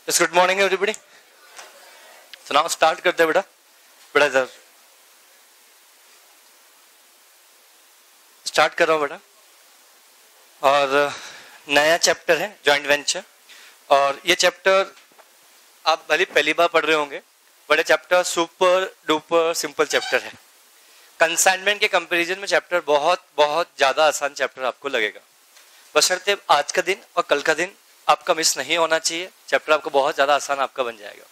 Good morning everybody. तो now start करते हैं बेटा। बेटा इधर स्टार्ट कर रहा हूँ बेटा। और नया चैप्टर है जॉइंट वेंचर, और ये चैप्टर आप भले पहली बार पढ़ रहे होंगे। बड़े chapter super duper simple chapter है। कंसाइनमेंट के कंपैरिजन में चैप्टर बहुत बहुत ज्यादा आसान चैप्टर आपको लगेगा, बशर्ते आज का दिन और कल का दिन आपका मिस नहीं होना चाहिए। चैप्टर आपको बहुत ज्यादा आसान आपका बन जाएगा।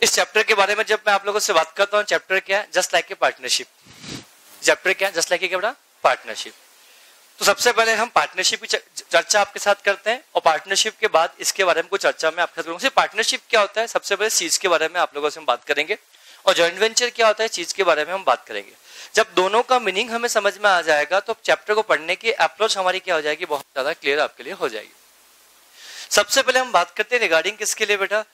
इस चैप्टर के बारे में जब मैं आप लोगों से बात करता हूँ, चैप्टर क्या है? Just like a partnership. Chapter क्या है? जस्ट लाइक ए बेटा पार्टनरशिप। तो सबसे पहले हम पार्टनरशिप की चर्चा आपके साथ करते हैं, और पार्टनरशिप के बाद इसके बारे में कुछ चर्चा मैं आपके साथ करूंगा। पार्टनरशिप क्या होता है सबसे पहले चीज के बारे में आप लोगों से हम बात करेंगे, और जॉइंट वेंचर क्या होता है चीज के बारे में हम बात करेंगे। जब दोनों का मीनिंग हमें समझ में आ जाएगा तो चैप्टर को पढ़ने की अप्रोच हमारी क्या हो जाएगी, बहुत ज्यादा क्लियर आपके लिए हो जाएगी। सबसे पहले हम बात करते हैं रिगार्डिंग किसके लिए बेटा,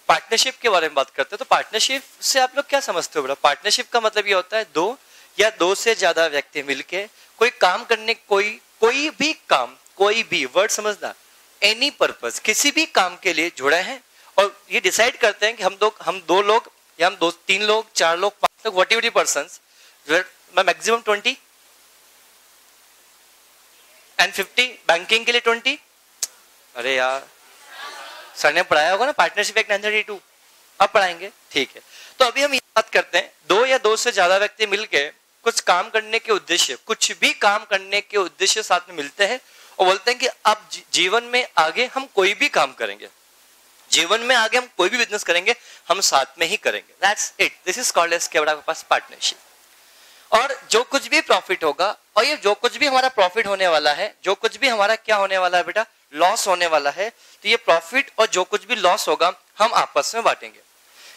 पार्टनरशिप के बारे में बात करते हैं। तो पार्टनरशिप से आप लोग क्या समझते हो बेटा? पार्टनरशिप का मतलब ये होता है दो या दो से ज्यादा व्यक्ति मिलके कोई काम करने, कोई भी काम, कोई भी वर्ड समझना, एनी पर्पस, किसी भी काम के लिए जुड़े हैं, और ये डिसाइड करते हैं कि हम दो लोग या हम दो तीन लोग, चार लोग, पांच लोग, what ever persons, maximum 20 and 50, banking के लिए 20। अरे यार सर ने पढ़ाया होगा ना पार्टनरशिप एक्ट 1932, अब पढ़ाएंगे, ठीक है। तो अभी हम ये बात करते हैं दो या दो से ज्यादा व्यक्ति मिलके कुछ काम करने के उद्देश्य, कुछ भी काम करने के उद्देश्य साथ में मिलते हैं और बोलते हैं कि अब जीवन में आगे हम कोई भी काम करेंगे, जीवन में आगे हम कोई भी बिजनेस करेंगे, हम साथ में ही करेंगे। That's it, this is called as आपके पास पार्टनरशिप। और जो कुछ भी प्रॉफिट होगा, और ये जो कुछ भी हमारा प्रॉफिट होने वाला है, जो कुछ भी हमारा क्या होने वाला है बेटा, लॉस होने वाला है, तो ये प्रॉफिट और जो कुछ भी लॉस होगा हम आपस में बांटेंगे।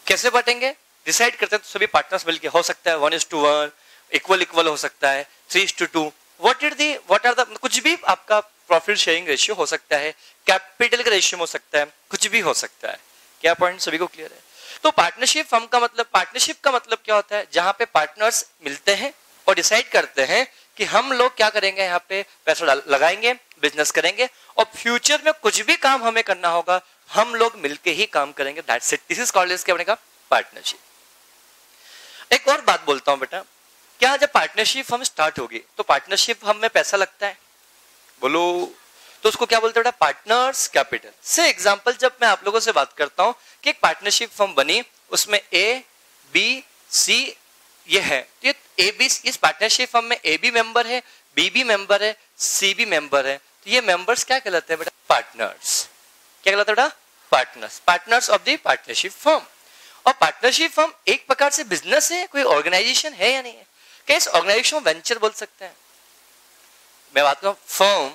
कैसे बांटेंगे डिसाइड करते हैं। तो सभी पार्टनर्स मिलके, हो सकता है 1:1, इक्वल हो सकता है 3:2, व्हाट आर द, कुछ भी आपका प्रॉफिट शेयरिंग रेशियो हो सकता है, कैपिटल का रेशियो हो सकता है, कुछ भी हो सकता है। क्या पॉइंट सभी को क्लियर है? तो पार्टनरशिप फर्म का मतलब, पार्टनरशिप का मतलब क्या होता है? जहां पे पार्टनर्स मिलते हैं और डिसाइड करते हैं कि हम लोग क्या करेंगे, यहाँ पे पैसा लगाएंगे, बिजनेस करेंगे, और फ्यूचर में कुछ भी काम हमें करना होगा हम लोग मिलके ही काम करेंगे। That's it, this is called as क्या बनेगा, पार्टनरशिप। एक और बात बोलता हूं बेटा, क्या जब पार्टनरशिप हम स्टार्ट होगी तो पार्टनरशिप हम में पैसा लगता है, बोलो, तो उसको क्या बोलते हैं बेटा, पार्टनर्स कैपिटल। से एग्जांपल जब मैं आप लोगों से बात करता हूं कि एक पार्टनरशिप फर्म बनी, उसमें ए बी सी ये है, तो ये ए बी, इस पार्टनरशिप फर्म में ए बी मेंबर है, बी भी मेंबर है, सी भी मेंबर है, तो ये मेंबर्स क्या कहलाते हैं बेटा, पार्टनर्स। क्या कहलाते हैं बेटा, partners, partners of the partnership firm. और पार्टनरशिप फर्म एक प्रकार से बिजनेस है, कोई ऑर्गेनाइजेशन है या नहीं है? क्या इस ऑर्गेनाइजेशन को वेंचर बोल सकते हैं? मैं बात करूं फर्म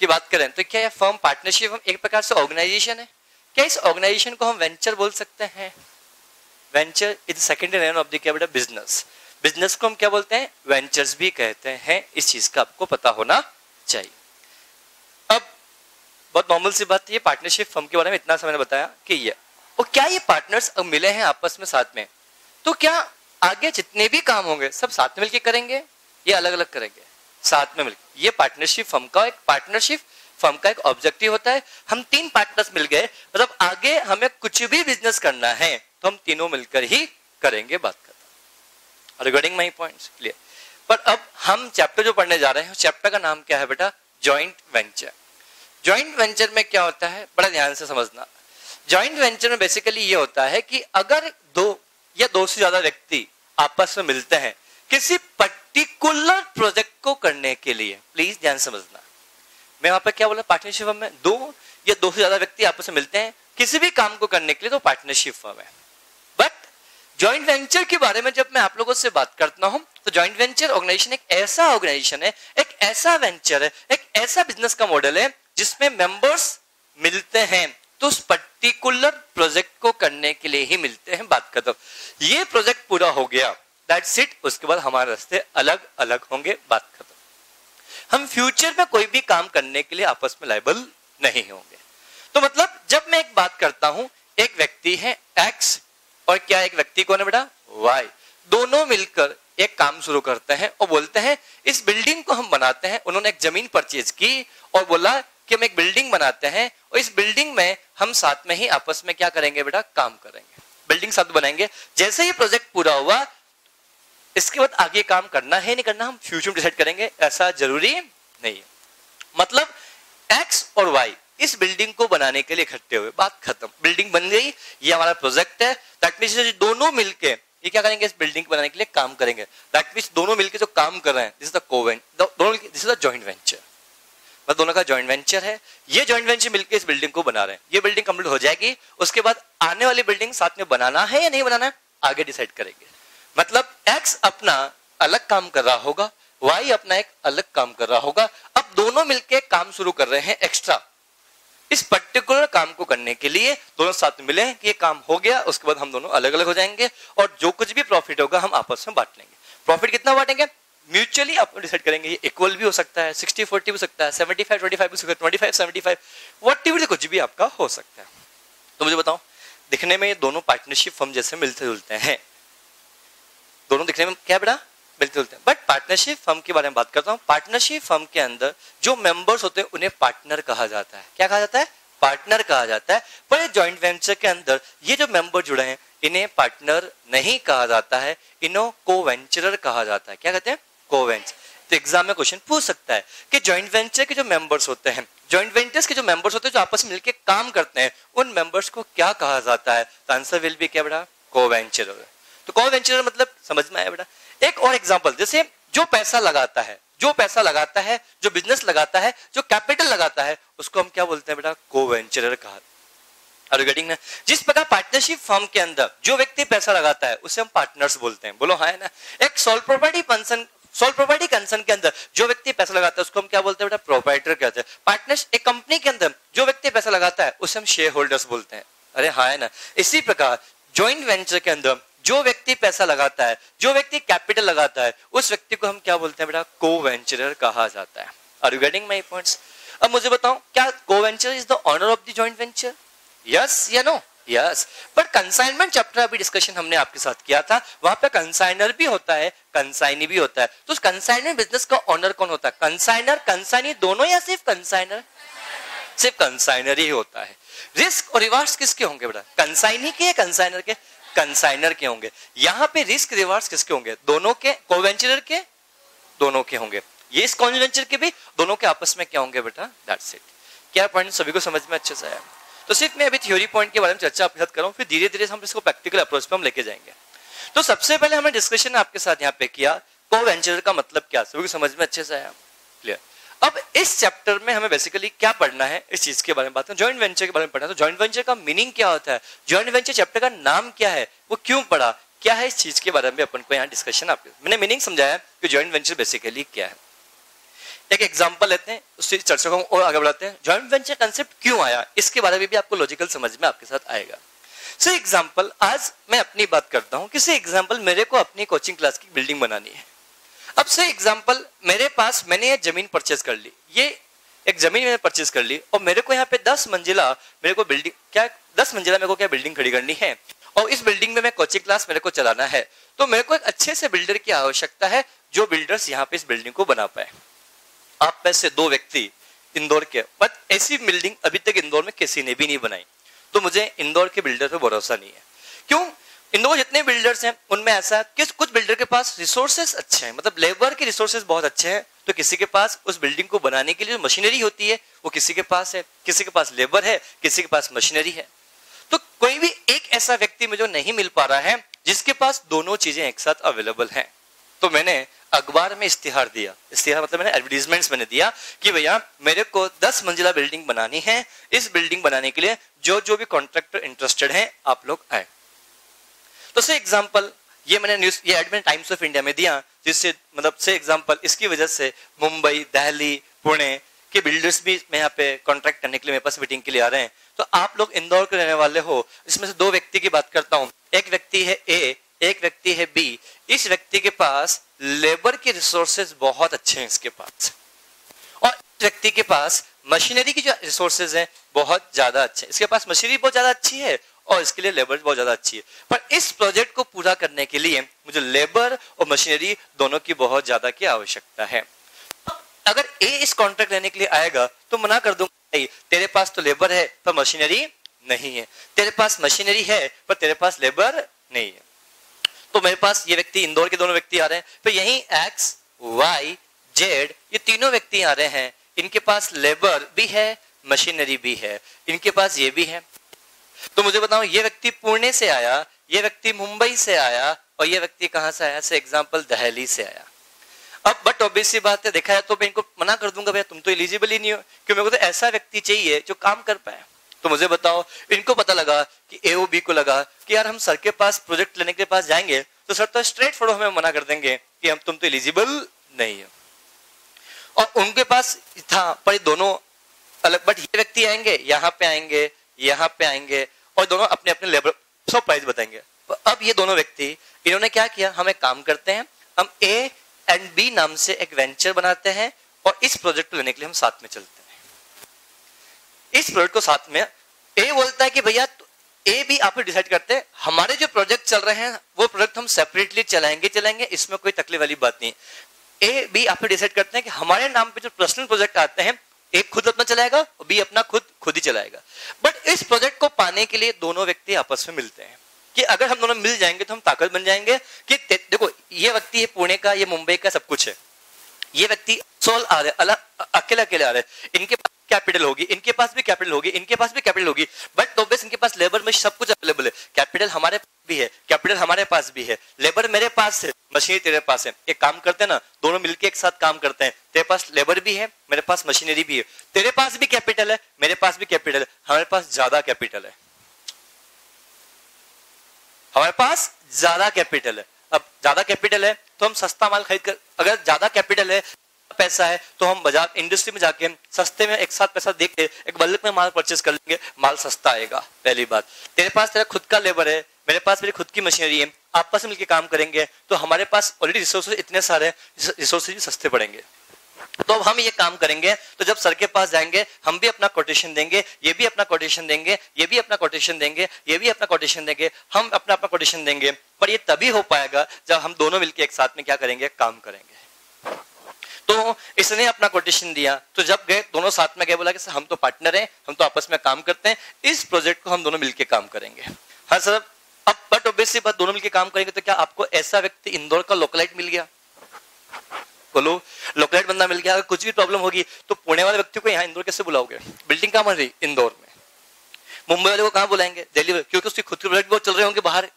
की बात करें तो क्या यह फर्म, पार्टनरशिप फर्म एक प्रकार से ऑर्गेनाइजेशन है? क्या इस ऑर्गेनाइजेशन को हम वेंचर बोल सकते हैं? Venture is secondary name of the क्या बेटा, बिजनेस। बिजनेस को हम क्या बोलते हैं, वेंचर्स भी कहते हैं। इस चीज का आपको पता होना चाहिए। अब बहुत नॉर्मल सी बात है, पार्टनरशिप फर्म के बारे में इतना समय ने बताया कि ये, और क्या ये पार्टनर्स अब मिले हैं आपस में साथ में, तो क्या आगे जितने भी काम होंगे सब साथ में मिलकर करेंगे या अलग अलग करेंगे? साथ में मिलकर। ये पार्टनरशिप फर्म का एक, पार्टनरशिप फर्म का एक ऑब्जेक्टिव होता है। हम तीन पार्टनर्स मिल गए, मतलब आगे हमें कुछ भी बिजनेस करना है तो हम तीनों मिलकर ही करेंगे। बात करता रिगार्डिंग माई पॉइंट्स क्लियर। पर अब हम चैप्टर जो पढ़ने जा रहे हैं, चैप्टर का नाम क्या है बेटा, जॉइंट वेंचर। जॉइंट वेंचर में क्या होता है, बड़ा ध्यान से समझना। जॉइंट वेंचर में बेसिकली ये होता है कि अगर दो या दो से ज्यादा व्यक्ति आपस में मिलते हैं किसी पर्टिकुलर प्रोजेक्ट को करने के लिए, प्लीज ध्यान समझना, मैं वहां पर क्या बोला, पार्टनरशिप फर्म में दो या दो से ज्यादा व्यक्ति आपस में मिलते हैं किसी भी काम को करने के लिए, तो पार्टनरशिप फर्म है। बट जॉइंट वेंचर के बारे में जब मैं आप लोगों से बात करता हूं, तो जॉइंट वेंचर ऑर्गेनाइजेशन एक ऐसा ऑर्गेनाइजेशन है, एक ऐसा वेंचर है, एक ऐसा बिजनेस का मॉडल है जिसमें मेंबर्स मिलते हैं तो उस पर्टिकुलर प्रोजेक्ट को करने के लिए ही मिलते हैं। बात खत्म। ये प्रोजेक्ट पूरा हो गया, दैट्स इट, उसके बाद हमारे रास्ते अलग अलग होंगे। बात खत्म। हम फ्यूचर में कोई भी काम करने के लिए आपस में लायबल नहीं होंगे। तो मतलब जब मैं एक बात करता हूं, एक व्यक्ति है एक्स और क्या एक व्यक्ति कौन है बेटा, वाई, दोनों मिलकर एक काम शुरू करते हैं और बोलते हैं इस बिल्डिंग को हम बनाते हैं। उन्होंने एक जमीन परचेज की और बोला कि हम एक बिल्डिंग बनाते हैं और इस बिल्डिंग में हम साथ में ही आपस में क्या करेंगे बेटा, काम करेंगे, बिल्डिंग साथ बनाएंगे। जैसे ही प्रोजेक्ट पूरा हुआ इसके बाद आगे काम करना है नहीं करना हम फ्यूचर में डिसाइड करेंगे, ऐसा जरूरी नहीं है। मतलब एक्स और वाई इस बिल्डिंग को बनाने के लिए इकट्ठे हुए, बात खत्म, बिल्डिंग बन गई, ये हमारा प्रोजेक्ट है। दैट मींस दोनों मिलके ये क्या करेंगे, इस बिल्डिंग को बनाने के लिए काम करेंगे। दैट मींस दोनों मिलके जो काम कर रहे हैं दिस इज द दोनों this is the joint venture, मतलब दोनों का जॉइंट वेंचर है। ये जॉइंट वेंचर मिलके इस बिल्डिंग को बना रहे हैं, ये बिल्डिंग कंप्लीट हो जाएगी, उसके बाद आने वाली बिल्डिंग साथ में बनाना है या नहीं बनाना है आगे डिसाइड करेंगे। मतलब एक्स अपना अलग काम कर रहा होगा, वाई अपना एक अलग काम कर रहा होगा। अब दोनों मिलके काम शुरू कर रहे हैं एक्स्ट्रा, इस पर्टिकुलर काम को करने के लिए दोनों साथ में मिले कि ये काम हो गया, उसके बाद हम दोनों अलग अलग हो जाएंगे और जो कुछ भी प्रॉफिट होगा हम आपस में बांट लेंगे। प्रॉफिट कितना बांटेंगे म्यूचुअली आप डिसाइड करेंगे, ये इक्वल भी हो सकता है, 60-40 भी हो सकता है, 75-25 भी हो सकता है, 25-75, व्हाटएवर कुछ भी आपका हो सकता है। तो मुझे बताओ, दिखने में ये दोनों पार्टनरशिप फर्म जैसे मिलते जुलते हैं, दोनों दिखने में क्या बड़ा मिलते जुलते हैं, बट पार्टनरशिप फर्म के बारे में बात करता हूं। पार्टनरशिप फर्म के अंदर जो मेंबर्स होते हैं उन्हें पार्टनर कहा जाता है। क्या कहा जाता है, पार्टनर कहा जाता है। पर जॉइंट वेंचर के अंदर ये जो मेंबर जुड़े हैं इन्हें पार्टनर नहीं कहा जाता है, इन्हें को-वेंचरर कहा जाता है। क्या कहते हैं, को-वेंचर। तो एग्जाम में क्वेश्चन पूछ सकता है कि जॉइंट वेंचर के जो मेंबर्स होते हैं, जॉइंट वेंचर्स के जो मेंबर्स होते हैं जो आपस में मिलकर काम करते हैं, उन मेंबर्स को क्या कहा जाता है। तो आंसर विल बी क्या बेटा, को-वेंचरर। तो को-वेंचरर मतलब समझ में आया बेटा। एक और एग्जांपल, जैसे जो पैसा लगाता है, जो पैसा लगाता है, जो बिजनेस लगाता है, जो कैपिटल लगाता है, उसको हम क्या बोलते हैं बेटा, को-वेंचरर कहा। आर यू गेटिंग ना। जिस प्रकार पार्टनरशिप फर्म के अंदर जो व्यक्ति पैसा लगाता है उसे हम पार्टनर्स बोलते हैं, बोलो हाँ है ना। एक सोल प्रॉपर्टी कंसर्न के अंदर जो व्यक्ति पैसा लगाता है उसको हम क्या बोलते हैं बेटा, प्रोप्राइटर कहते हैं। पार्टनर्स एक कंपनी के अंदर जो व्यक्ति पैसा लगाता है उसे हम शेयर होल्डर्स बोलते हैं, अरे हाँ है ना। इसी प्रकार जॉइंट वेंचर के अंदर जो व्यक्ति पैसा लगाता है, जो व्यक्ति कैपिटल लगाता है, उस व्यक्ति को हम क्या बोलते हैं बेटा, को-वेंचरर कहा जाता है। Are you getting my points. अब मुझे बताओ, क्या co-venture is the owner of the joint venture, yes या नो, यस। पर कंसाइनमेंट चैप्टर अभी डिस्कशन हमने आपके साथ किया था, वहां पे कंसाइनर भी होता है, कंसाइनी भी होता है। तो उस कंसाइनर बिजनेस का ओनर कौन होता है, कंसाइनर कंसाइनी दोनों या सिर्फ कंसाइनर, सिर्फ कंसाइनर ही होता है। रिस्क और रिवार्ड्स किसके होंगे बेटा, कंसाइनी के या कंसाइनर के, कंसाइनर के होंगे। यहां पे रिस्क रिवार्ड्स किसके होंगे, दोनों के, को-वेंचरर के दोनों के होंगे, ये इस को-वेंचर के भी दोनों के आपस में क्या होंगे बेटा, दैट्स इट। क्या पॉइंट सभी को समझ में अच्छे से आया। तो सिर्फ मैं अभी थ्योरी पॉइंट के बारे में चर्चा आपके साथ कर रहा हूं, फिर धीरे धीरे हम इसको प्रैक्टिकल अप्रोच पे हम लेके जाएंगे। तो सबसे पहले हमने डिस्कशन आपके साथ यहाँ पे किया को-वेंचर का मतलब क्या, सभी को समझ में अच्छे से आया, क्लियर। अब इस चैप्टर में हमें बेसिकली क्या पढ़ना है, इस चीज के बारे में बात करें, जॉइंट वेंचर के बारे में पढ़ना है। तो जॉइंट वेंचर का मीनिंग क्या होता है, जॉइंट वेंचर चैप्टर का नाम क्या है, वो क्यों पढ़ा, क्या है, इस चीज के बारे में अपन को यहाँ डिस्कशन आपके, मैंने मीनिंग समझाया कि जॉइंट वेंचर बेसिकली क्या है। एक एग्जांपल लेते हैं, उससे चर्चा को और आगे बढ़ाते हैं। जॉइंट वेंचर कंसेप्ट क्यों आया, इसके बारे में भी आपको लॉजिकल समझ में आपके साथ आएगा। सो एग्जांपल, आज मैं अपनी बात करता हूं, किसी एग्जांपल मेरे को अपनी कोचिंग क्लास की बिल्डिंग बनानी है। अब से एग्जांपल मेरे पास, मैंने ये जमीन परचेज कर ली, ये एक जमीन मैंने परचेज कर ली और मेरे को यहाँ पे 10 मंजिला मेरे को बिल्डिंग, क्या 10 मंजिला मेरे को क्या बिल्डिंग खड़ी करनी है और इस बिल्डिंग में मैं कोचिंग क्लास मेरे को चलाना है। तो मेरे को एक अच्छे से बिल्डर की आवश्यकता है जो बिल्डर्स यहाँ पे इस बिल्डिंग को बना पाए। आप में से 2 व्यक्ति इंदौर के, बट ऐसी बिल्डिंग अभी तक इंदौर में किसी ने भी नहीं बनाई, तो मुझे इंदौर के बिल्डर पे भरोसा नहीं है। क्यों, इंदौर जितने बिल्डर्स हैं उनमें ऐसा कि कुछ बिल्डर के पास रिसोर्सेस अच्छे हैं, मतलब लेबर के रिसोर्सेस बहुत अच्छे हैं, तो किसी के पास उस बिल्डिंग को बनाने के लिए जो मशीनरी होती है वो किसी के पास है, किसी के पास लेबर है, किसी के पास मशीनरी है। तो कोई भी एक ऐसा व्यक्ति मुझे नहीं मिल पा रहा है जिसके पास दोनों चीजें एक साथ अवेलेबल हैं। तो मैंने अखबार में इश्तिहार दिया, इश्तिहार मतलब मैंने एडवर्टाइजमेंट्स मैंने दिया कि भैया मेरे को 10 मंजिला बिल्डिंग बनानी है, इस बिल्डिंग बनाने के लिए जो भी कॉन्ट्रैक्टर इंटरेस्टेड हैं आप लोग आए। तो से एग्जांपल ये मैंने न्यूज, ये एड मैंने टाइम्स ऑफ इंडिया में दिया, जिससे मतलब से एग्जांपल इसकी वजह से मुंबई, दिल्ली, पुणे के बिल्डर्स भी मैं यहाँ पे कॉन्ट्रैक्ट करने के लिए मेरे पास मीटिंग के लिए आ रहे हैं। तो आप लोग इंदौर के रहने वाले हो, इसमें से 2 व्यक्ति की बात करता हूँ, एक व्यक्ति है ए, एक व्यक्ति है बी। इस व्यक्ति के पास लेबर के रिसोर्सेज बहुत अच्छे हैं इसके पास, और इस व्यक्ति के पास मशीनरी की जो रिसोर्सेज हैं बहुत ज्यादा अच्छे हैं। इसके पास मशीनरी बहुत ज्यादा अच्छी है और इसके लिए लेबर बहुत ज्यादा अच्छी है। पर इस प्रोजेक्ट को पूरा करने के लिए मुझे लेबर और मशीनरी दोनों की बहुत ज्यादा की आवश्यकता है। अगर ए इस कॉन्ट्रैक्ट लेने के लिए आएगा तो मना कर दूंगा, नहीं तेरे पास तो लेबर है पर मशीनरी नहीं है, तेरे पास मशीनरी है पर तेरे पास लेबर नहीं है। तो मेरे पास ये व्यक्ति, इंदौर के दोनों व्यक्ति आ रहे हैं, फिर यही एक्स वाई जेड ये तीनों व्यक्ति आ रहे हैं, इनके पास लेबर भी है मशीनरी भी है, इनके पास ये भी है। तो मुझे बताओ, ये व्यक्ति पुणे से आया, ये व्यक्ति मुंबई से आया और ये व्यक्ति कहां से आया, से एग्जांपल दिल्ली से आया। अब बट ऑब्वियस सी बात है, देखा है तो मैं इनको मना कर दूंगा, भैया तुम तो एलिजिबल ही नहीं हो, क्योंकि मेरे को तो ऐसा व्यक्ति चाहिए जो काम कर पाए। तो मुझे बताओ, इनको पता लगा कि ए बी को लगा कि यार हम सर के पास प्रोजेक्ट लेने के पास जाएंगे तो सर तो स्ट्रेट फॉरवर्ड हमें मना कर देंगे कि हम तुम तो एलिजिबल नहीं हो। और उनके पास था, पर दोनों अलग, बट ये व्यक्ति आएंगे यहाँ पे आएंगे यहाँ पे आएंगे और दोनों अपने अपने लेबर सब प्राइस बताएंगे। अब ये दोनों व्यक्ति इन्होंने क्या किया, हम एक काम करते हैं, हम ए एंड बी नाम से एक वेंचर बनाते हैं और इस प्रोजेक्ट को लेने के लिए हम साथ में चलते हैं। इस प्रोजेक्ट को साथ में ए बोलता है कि भैया ए बी आप डिसाइड करते हैं, हमारे जो प्रोजेक्ट चल रहे हैं वो प्रोजेक्ट हम सेपरेटली चलाएंगे, इसमें कोई तकलीफ वाली बात नहीं। ए बी आप डिसाइड करते हैं कि हमारे नाम पे जो पर्सनल प्रोजेक्ट आते हैं, एक खुद अपना चलाएगा और बी अपना खुद ही चलाएगा। बट इस प्रोजेक्ट को पाने के लिए दोनों व्यक्ति आपस में मिलते हैं कि अगर हम दोनों मिल जाएंगे तो हम ताकत बन जाएंगे। कि देखो, ये व्यक्ति है पुणे का, ये मुंबई का, सब कुछ है, ये व्यक्ति सोल आ रहे, अलग अकेले आ रहे, इनके पास कैपिटल होगी, इनके पास भी कैपिटल होगी, इनके पास भी कैपिटल होगी, बट तो बेस इनके पास लेबर में सब कुछ अवेलेबल है। कैपिटल हमारे पास भी है, कैपिटल हमारे पास भी है, लेबर मेरे पास है, मशीनरी तेरे पास है। एक काम करते हैं ना, दोनों मिलके एक साथ काम करते हैं, तेरे पास लेबर भी है, मेरे पास मशीनरी भी है, तेरे पास भी कैपिटल है, मेरे पास भी कैपिटल है, हमारे पास ज्यादा कैपिटल है, हमारे पास ज्यादा कैपिटल है। अब ज्यादा कैपिटल है तो हम सस्ता माल खरीद कर, अगर ज्यादा कैपिटल है, पैसा है, तो हम बाजार इंडस्ट्री में जाके सस्ते में एक साथ पैसा देके एक बल्क में माल परचेज कर लेंगे, माल सस्ता आएगा। पहली बात, तेरे पास तेरा खुद का लेबर है, मेरे पास मेरी खुद की मशीनरी है, आपस में मिलकर काम करेंगे तो हमारे पास ऑलरेडी रिसोर्सेज इतने सारे, रिसोर्सेज भी सस्ते पड़ेंगे। तो अब हम ये काम करेंगे, तो जब सर के पास जाएंगे हम भी अपना कोटेशन देंगे, ये भी अपना कोटेशन देंगे, ये भी अपना कोटेशन देंगे, ये भी अपना कोटेशन देंगे, हम अपना अपना कोटेशन देंगे। पर ये तभी हो पाएगा जब हम दोनों मिलकर एक साथ में क्या करेंगे, काम करेंगे। तो इसने अपना कोटेशन दिया, तो जब गए दोनों साथ में गए, बोला कि हम तो पार्टनर हैं, हम तो आपस में काम करते हैं, इस प्रोजेक्ट को हम दोनों मिलकर काम करेंगे। हाँ सर, अब बट ऑब्वियसली बात, दोनों मिलकर काम करेंगे तो क्या आपको ऐसा व्यक्ति इंदौर का लोकलाइट मिल गया? बोलो, लोकलाइट बंदा मिल गया। अगर कुछ भी प्रॉब्लम होगी तो पुणे वाले व्यक्ति को यहाँ इंदौर कैसे बुलाओगे? बिल्डिंग कहाँ बन रही? इंदौर में। मुंबई वाले को कहाँ बुलाएंगे? दिल्ली में, क्योंकि उसकी खुद के प्रोजेक्ट बहुत चल रहे होंगे बाहर।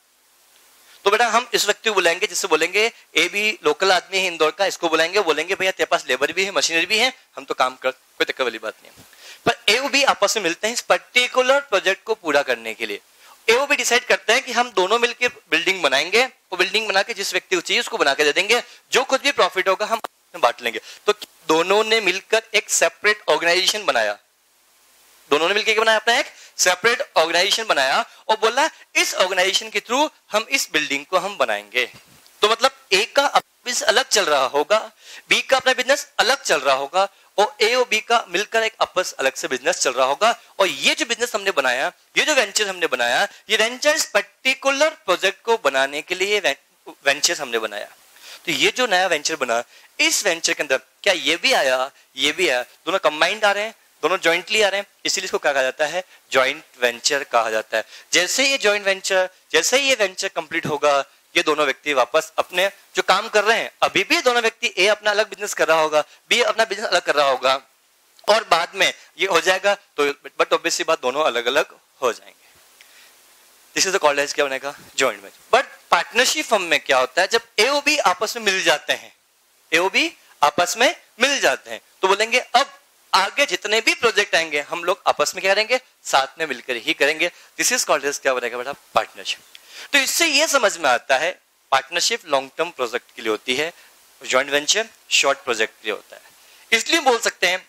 तो बेटा हम इस व्यक्ति को बुलाएंगे जिससे बोलेंगे ए भी लोकल आदमी है इंदौर का, इसको बुलाएंगे, बोलेंगे भैया तेरे पास लेबर भी है, मशीनरी भी है, हम तो काम कर, कोई दिक्कत वाली बात नहीं है। पर ए भी आपस में मिलते हैं इस पर्टिकुलर प्रोजेक्ट को पूरा करने के लिए। ए भी डिसाइड करते हैं कि हम दोनों मिलकर बिल्डिंग बनाएंगे, वो बिल्डिंग बना के जिस व्यक्ति को चाहिए उसको बना के दे देंगे, जो कुछ भी प्रॉफिट होगा हम बांट लेंगे। तो दोनों ने मिलकर एक सेपरेट ऑर्गेनाइजेशन बनाया, दोनों ने मिलकर बनाया, अपना एक सेपरेट ऑर्गेनाइजेशन बनाया और बोला इस ऑर्गेनाइजेशन के थ्रू हम इस बिल्डिंग को हम बनाएंगे। तो मतलब ए का बिजनेस अलग चल रहा होगा, बी का अपना बिजनेस अलग चल रहा होगा और ए और बी का मिलकर एक आपस अलग से बिजनेस चल रहा होगा। और ये जो बिजनेस हमने बनाया, ये जो वेंचर हमने बनाया, ये वेंचर इस पर्टिकुलर प्रोजेक्ट को बनाने के लिए वेंचर हमने बनाया। तो ये जो नया वेंचर बना, इस वेंचर के अंदर क्या ये भी आया, ये भी आया, दोनों कंबाइंड आ रहे हैं, दोनों जॉइंटली आ रहे हैं, इसीलिए इसको क्या कहा जाता है? जॉइंट वेंचर कहा जाता है। जैसे ये जॉइंट वेंचर, जैसे ये वेंचर कंप्लीट होगा, ये दोनों व्यक्ति वापस अपने जो काम कर रहे हैं, अभी भी दोनों व्यक्ति ए अपना अलग बिजनेस कर रहा होगा, बी अपना बिजनेस अलग कर रहा होगा और बाद में ये हो जाएगा तो बट ऑब्वियसली बात दोनों अलग अलग हो जाएंगे। This is the called as क्या बनेगा? Joint venture. But partnership firm में क्या होता है? जब ए और बी आपस में मिल जाते हैं, ए और बी आपस में मिल जाते हैं तो बोलेंगे अब आगे जितने भी प्रोजेक्ट आएंगे हम लोग आपस में क्या करेंगे? साथ में मिलकर ही करेंगे। दिस इज कॉल्ड एज क्या बनेगा बेटा? पार्टनरशिप। तो इससे ये समझ में आता है पार्टनरशिप लॉन्ग टर्म प्रोजेक्ट के लिए होती है, जॉइंट वेंचर शॉर्ट प्रोजेक्ट के लिए होता है। इसलिए बोल सकते हैं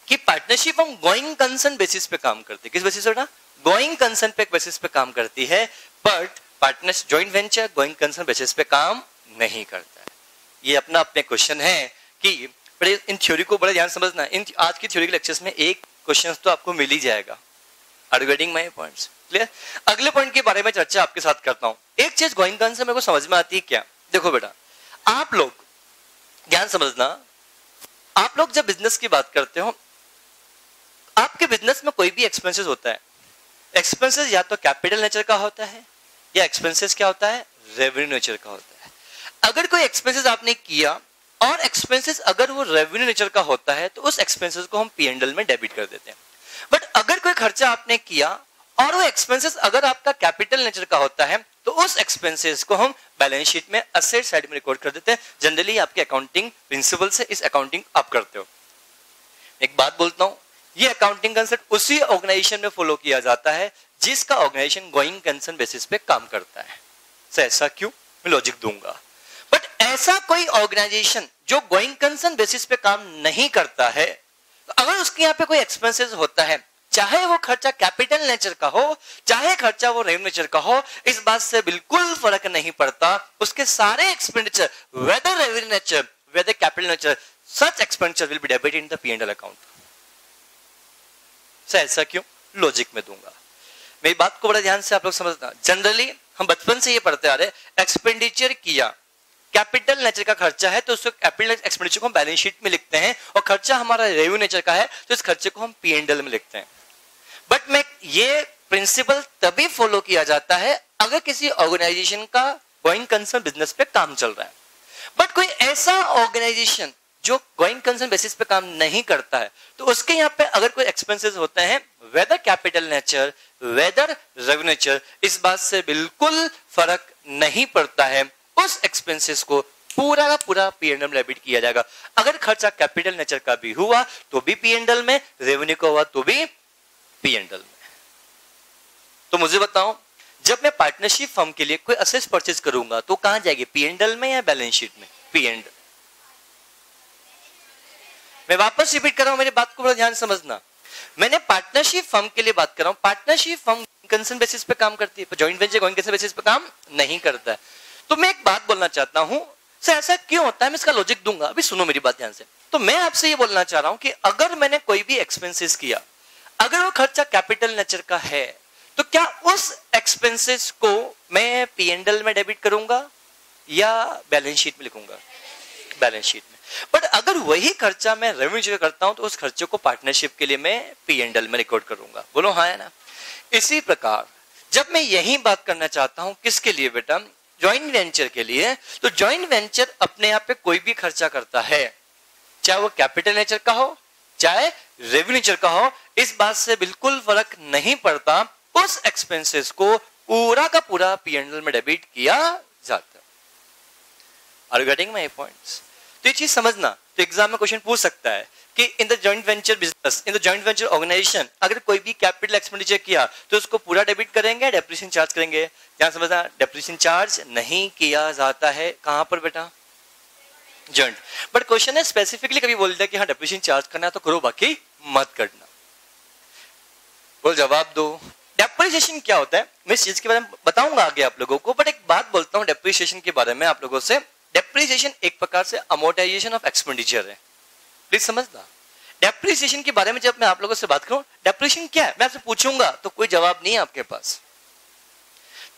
कि पार्टनरशिप हम गोइंग कंसर्न बेसिस पे काम करती है। किस बेसिस पे? गोइंग कंसर्न पे बेसिस पे काम करती है, but partnership joint venture going concern basis पे काम नहीं करता है। ये अपना अपने क्वेश्चन है कि इन थ्योरी को बड़े ध्यान समझना। इन आज की थ्योरी के लेक्चर्स में एक क्वेश्चन तो आपको मिल ही जाएगा। Are you getting my points? Clear? अगले पॉइंट के बारे में चर्चा आपके साथ करता हूं। एक चीज गोइंग कंसर्न मेरे को समझ में आती है क्या? देखो बेटा, आप लोग ध्यान समझना, आप लोग जब बिजनेस की बात करते हो, आपके बिजनेस में कोई भी एक्सपेंसेस होता है, एक्सपेंसेस या तो कैपिटल नेचर का होता है या एक्सपेंसेस क्या होता है, रेवेन्यू नेचर का होता है। अगर कोई एक्सपेंसेस आपने किया और एक्सपेंसेस अगर वो रेवेन्यू नेचर का होता है तो उस एक्सपेंसेस को हम P&L में डेबिट कर देते हैं। बट अगर कोई खर्चा आपने किया और वो एक्सपेंसेस अगर आपका कैपिटल नेचर का होता है तो उस एक्सपेंसेस को हम बैलेंस शीट में असेट साइड में रिकॉर्ड कर देते हैं। जनरली आपके अकाउंटिंग प्रिंसिपल से इस अकाउंटिंग आप करते हो। एक बात बोलता हूं, ये अकाउंटिंग कंसेप्ट उसी ऑर्गेनाइजेशन में फॉलो किया जाता है जिसका ऑर्गेनाइजेशन गोइंग कंसर्न बेसिस पे काम करता है। ऐसा क्यों, मैं लॉजिक दूंगा। बट ऐसा कोई ऑर्गेनाइजेशन जो गोइंग कंसर्न बेसिस पे काम नहीं करता है, तो अगर उसके यहाँ पे कोई एक्सपेंसेस होता है, चाहे वो खर्चा कैपिटल नेचर का हो चाहे खर्चा वो रेवेन्यू नेचर का हो, इस बात से बिल्कुल फर्क नहीं पड़ता। उसके सारे expenditure whether revenue nature whether capital nature, such expenditure will be debited in the P&L account. ऐसा क्यों, लॉजिक में दूंगा। मेरी बात को बड़ा ध्यान से आप लोग समझना। जनरली हम बचपन से ये पढ़ते आ रहे, एक्सपेंडिचर किया, कैपिटल नेचर का खर्चा है तो उसको कैपिटल एक्सपेंडिचर को हम बैलेंस शीट में लिखते हैं, और खर्चा हमारा रेवेन्यू नेचर का है तो इस खर्चे को हम P&L में लिखते हैं। बट मैं ये प्रिंसिपल तभी फॉलो किया जाता है अगर किसी ऑर्गेनाइजेशन का गोइंग कंसर्न बिजनेस पे काम चल रहा है। बट कोई ऐसा ऑर्गेनाइजेशन जो गोइंग कंसर्न बेसिस पे काम नहीं करता है तो उसके यहाँ पे अगर कोई एक्सपेंसेस होते हैं whether capital nature whether revenue nature, इस बात से बिल्कुल फर्क नहीं पड़ता है। उस एक्सपेंसेस को पूरा का पूरा P&L में डेबिट किया जाएगा। अगर खर्चा कैपिटल नेचर का भी हुआ तो भी P&L में, रेवेन्यू का हुआ तो भी P&L में। तो मुझे बताओ, जब मैं पार्टनरशिप फर्म के लिए कोई असेट्स परचेज करूंगा तो कहां जाएगी, P&L में या बैलेंस शीट में? P&L। मैं वापस रिपीट कर रहा हूं, मेरी बात को बड़ा ध्यान समझना। मैंने पार्टनरशिप फर्म के लिए बात कर रहा हूं। पार्टनरशिप फर्म कंसर्न बेसिस पे काम करती है, joint venture going concern basis पे काम नहीं करता है। तो मैं एक बात बोलना चाहता हूं, सर ऐसा क्यों होता है, मैं इसका लॉजिक दूंगा, अभी सुनो मेरी बात ध्यान से। तो मैं आपसे ये बोलना चाह रहा हूं कि अगर मैंने कोई भी एक्सपेंसेस किया, अगर वो खर्चा कैपिटल नेचर का है तो क्या उस एक्सपेंसेस को मैं P&L में डेबिट करूंगा या बैलेंस शीट में लिखूंगा? बैलेंस शीट में। बट अगर वही खर्चा मैं रेवेन्यू करता हूं तो उस खर्चे को पार्टनरशिप के लिए मैं P&L में रिकॉर्ड करूंगा। बोलो हाँ है ना। इसी प्रकार जब मैं यही बात करना चाहता हूं, किसके लिए बेटा, जॉइंट वेंचर के लिए, तो जॉइंट वेंचर अपने आप पे कोई भी खर्चा करता है, चाहे वो कैपिटल नेचर का हो चाहे रेवेन्यू नेचर का हो, इस बात से बिल्कुल फर्क नहीं पड़ता। उस एक्सपेंसेस को पूरा का पूरा P&L में डेबिट किया जाता है। Are you getting my points? तो ये चीज समझना। तो एग्जाम में क्वेश्चन पूछ सकता है कि in the joint venture business, in the joint venture organization, अगर कोई भी कैपिटल एक्सपेंडिचर किया तो उसको पूरा डेबिट करेंगे, डेप्रिसिएशन चार्ज करेंगे? ध्यान समझना, डेप्रिसिएशन चार्ज नहीं किया जाता है। कहां पर बेटा? जॉइंट। बट क्वेश्चन है स्पेसिफिकली कभी बोल दिया कि हाँ डेप्रिसिएशन चार्ज करना है तो करो, बाकी मत करना। बोल जवाब दो। डेप्रिसिएशन क्या होता है मैं इस चीज के बारे में बताऊंगा आगे आप लोगों को, बट एक बात बोलता हूं डेप्रिसिएशन के बारे में आप लोगों से। डेप्रिसिएशन एक प्रकार से अमोर्टाइजेशन ऑफ एक्सपेंडिचर है, प्लीज समझना। डेप्रिसिएशन के बारे में जब मैं आप लोगों से बात करूं, डेप्रिसिएशन क्या है मैं आपसे पूछूंगा तो कोई जवाब नहीं है आपके पास।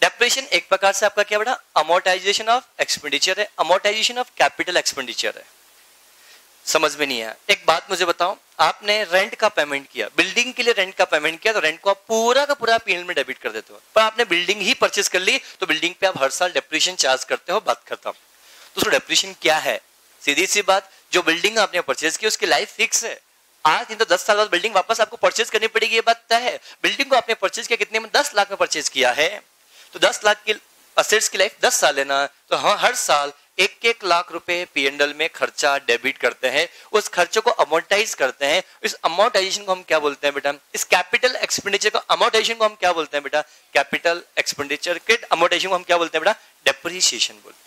डेप्रिसिएशन एक प्रकार से आपका क्या बेटा, अमोर्टाइजेशन ऑफ एक्सपेंडिचर है, अमोर्टाइजेशन ऑफ कैपिटल एक्सपेंडिचर है। समझ में नहीं आया? एक बात मुझे बताओ, आपने रेंट का पेमेंट किया, बिल्डिंग के लिए रेंट का पेमेंट किया, तो रेंट को आप पूरा का पूरा P&L में डेबिट कर देते हो। पर आपने बिल्डिंग ही परचेज कर ली तो बिल्डिंग पे आप हर साल डेप्रिसिएशन चार्ज करते हो। बात करता हूं तो उसको डेप्रिसिएशन क्या है? सीधी सी बात, जो बिल्डिंग आपने परचेज की उसकी लाइफ फिक्स है। आज नहीं तो 10 साल बाद बिल्डिंग वापस आपको परचेज करनी पड़ेगी, ये बात तय है। बिल्डिंग को आपने परचेज किया कितने में? 10 लाख में परचेज किया है, तो 10 लाख की असेट्स की लाइफ 10 साल लेना, तो हाँ हर साल 1-1 लाख रुपए P&L में खर्चा डेबिट करते हैं, उस खर्चे को अमोर्टाइज करते हैं। इस अमोर्टाइजेशन को हम क्या बोलते हैं बेटा? इस कैपिटल एक्सपेंडिचर का अमोर्टाइजेशन को हम क्या बोलते हैं बेटा? कैपिटल एक्सपेंडिचर के अमोर्टाइजेशन को हम क्या बोलते हैं बेटा? डेप्रिसिएशन बोलते हैं।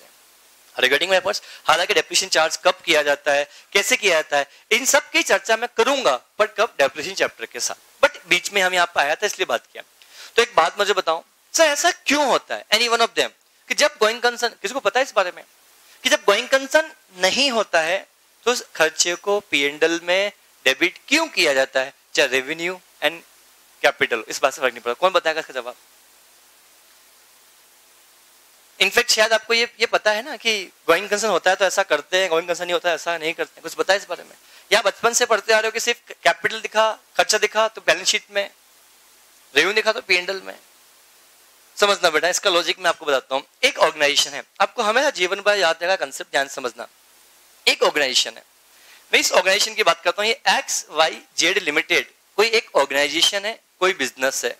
रिगार्डिंग माय पॉइंट्स, हालांकि डेप्रिसिएशन चार्ज कब किया जाता है, कैसे किया जाता है, इन सब की चर्चा मैं करूंगा, बट कब? डेप्रिसिएशन चैप्टर के साथ। बट बीच में हम यहाँ पे आया था इसलिए बात किया। तो एक बात मुझे बताओ, सर ऐसा क्यों होता है, एनी वन ऑफ देम, कि जब गोइंग कंसर्न, किसको पता है इस बारे में, कि जब गोइंग कंसर्न नहीं होता है तो उस खर्चे को P&L में डेबिट क्यों किया जाता है, चाहे रेवेन्यू एंड कैपिटल? इस बात से फर्क नहीं पड़ता। कौन बताएगा इसका जवाब? इनफैक्ट शायद आपको ये पता है ना कि गोइंग कंसर्न होता है तो ऐसा करते हैं, गोइंग कंसर्न नहीं होता है ऐसा नहीं करते हैं। कुछ पता है इस बारे में? या बचपन से पढ़ते आ रहे हो कि सिर्फ कैपिटल दिखा, खर्चा दिखा तो बैलेंस शीट में, रेवेन्यू दिखा तो P&L में। समझना बेटा, इसका लॉजिक मैं आपको बताता हूँ। एक ऑर्गेनाइजेशन है, आपको हमेशा जीवन भर याद रहेगा कंसेप्ट, ध्यान समझना। एक ऑर्गेनाइजेशन है, मैं इस ऑर्गेनाइजेशन की बात करता हूँ, ये XYZ लिमिटेड कोई एक ऑर्गेनाइजेशन है, कोई बिजनेस है।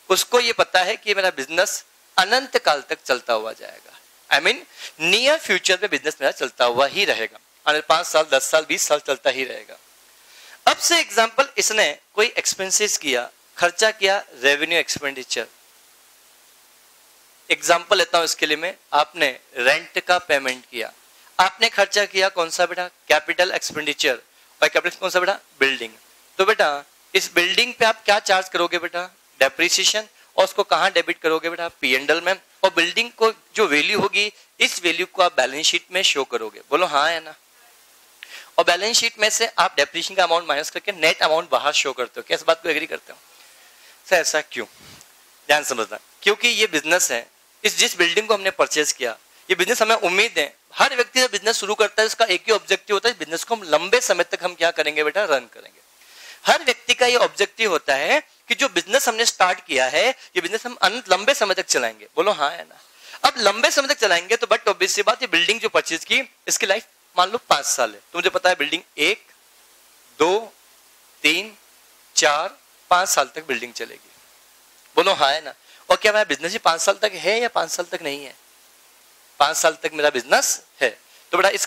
उसको ये पता है कि मेरा बिजनेस अनंत काल तक चलता हुआ जाएगा। आई मीन नियर फ्यूचर में बिजनेस मेरा चलता हुआ ही रहेगा, अगर 5 साल 10 साल 20 साल चलता ही रहेगा। अब से एग्जांपल, इसने कोई एक्सपेंसेस किया, खर्चा किया, रेवेन्यू एक्सपेंडिचर। एग्जांपल लेता हूं इसके लिए मैं, आपने रेंट का पेमेंट किया, आपने खर्चा किया कौन सा बेटा, कैपिटल एक्सपेंडिचर, और कैपिटल कौन सा बेटा, बिल्डिंग। तो बेटा इस बिल्डिंग पे आप क्या चार्ज करोगे बेटा, डेप्रिसिएशन, और उसको कहां डेबिट करोगे बेटा, P&L में। और बिल्डिंग को जो वैल्यू होगी, इस वैल्यू को आप बैलेंस शीट में शो करोगे, बोलो हाँ है ना। और बैलेंस शीट में से आप डेप्रिसिएशन का अमाउंट माइनस करके नेट अमाउंट बाहर शो करते हो। क्या इस बात को एग्री करते हो सर? ऐसा क्यों, ध्यान समझना। क्योंकि ये बिजनेस है, इस जिस बिल्डिंग को हमने परचेज किया, ये बिजनेस हमें उम्मीद है, हर व्यक्ति जब बिजनेस शुरू करता है उसका एक ही ऑब्जेक्टिव होता है, बिजनेस को हम लंबे समय तक हम क्या करेंगे बेटा, रन करेंगे। हर व्यक्ति का ये ऑब्जेक्टिव होता है कि जो बिजनेस हमने स्टार्ट किया है, ये बिजनेस हम लंबे समय तक चलाएंगे, बोलो हाँ है ना। अब लंबे समय तक चलाएंगे तो बट ऑब्वियस सी बात, ये बिल्डिंग जो परचेज की, इसकी लाइफ मान लो 5 साल है। तो मुझे पता है बिल्डिंग 1 2 3 4 5 साल तक बिल्डिंग चलेगी, बोलो हाँ है ना। और क्या मेरा बिजनेस ही 5 साल तक है या 5 साल तक नहीं है? 5 साल तक मेरा बिजनेस है। तो बेटा इस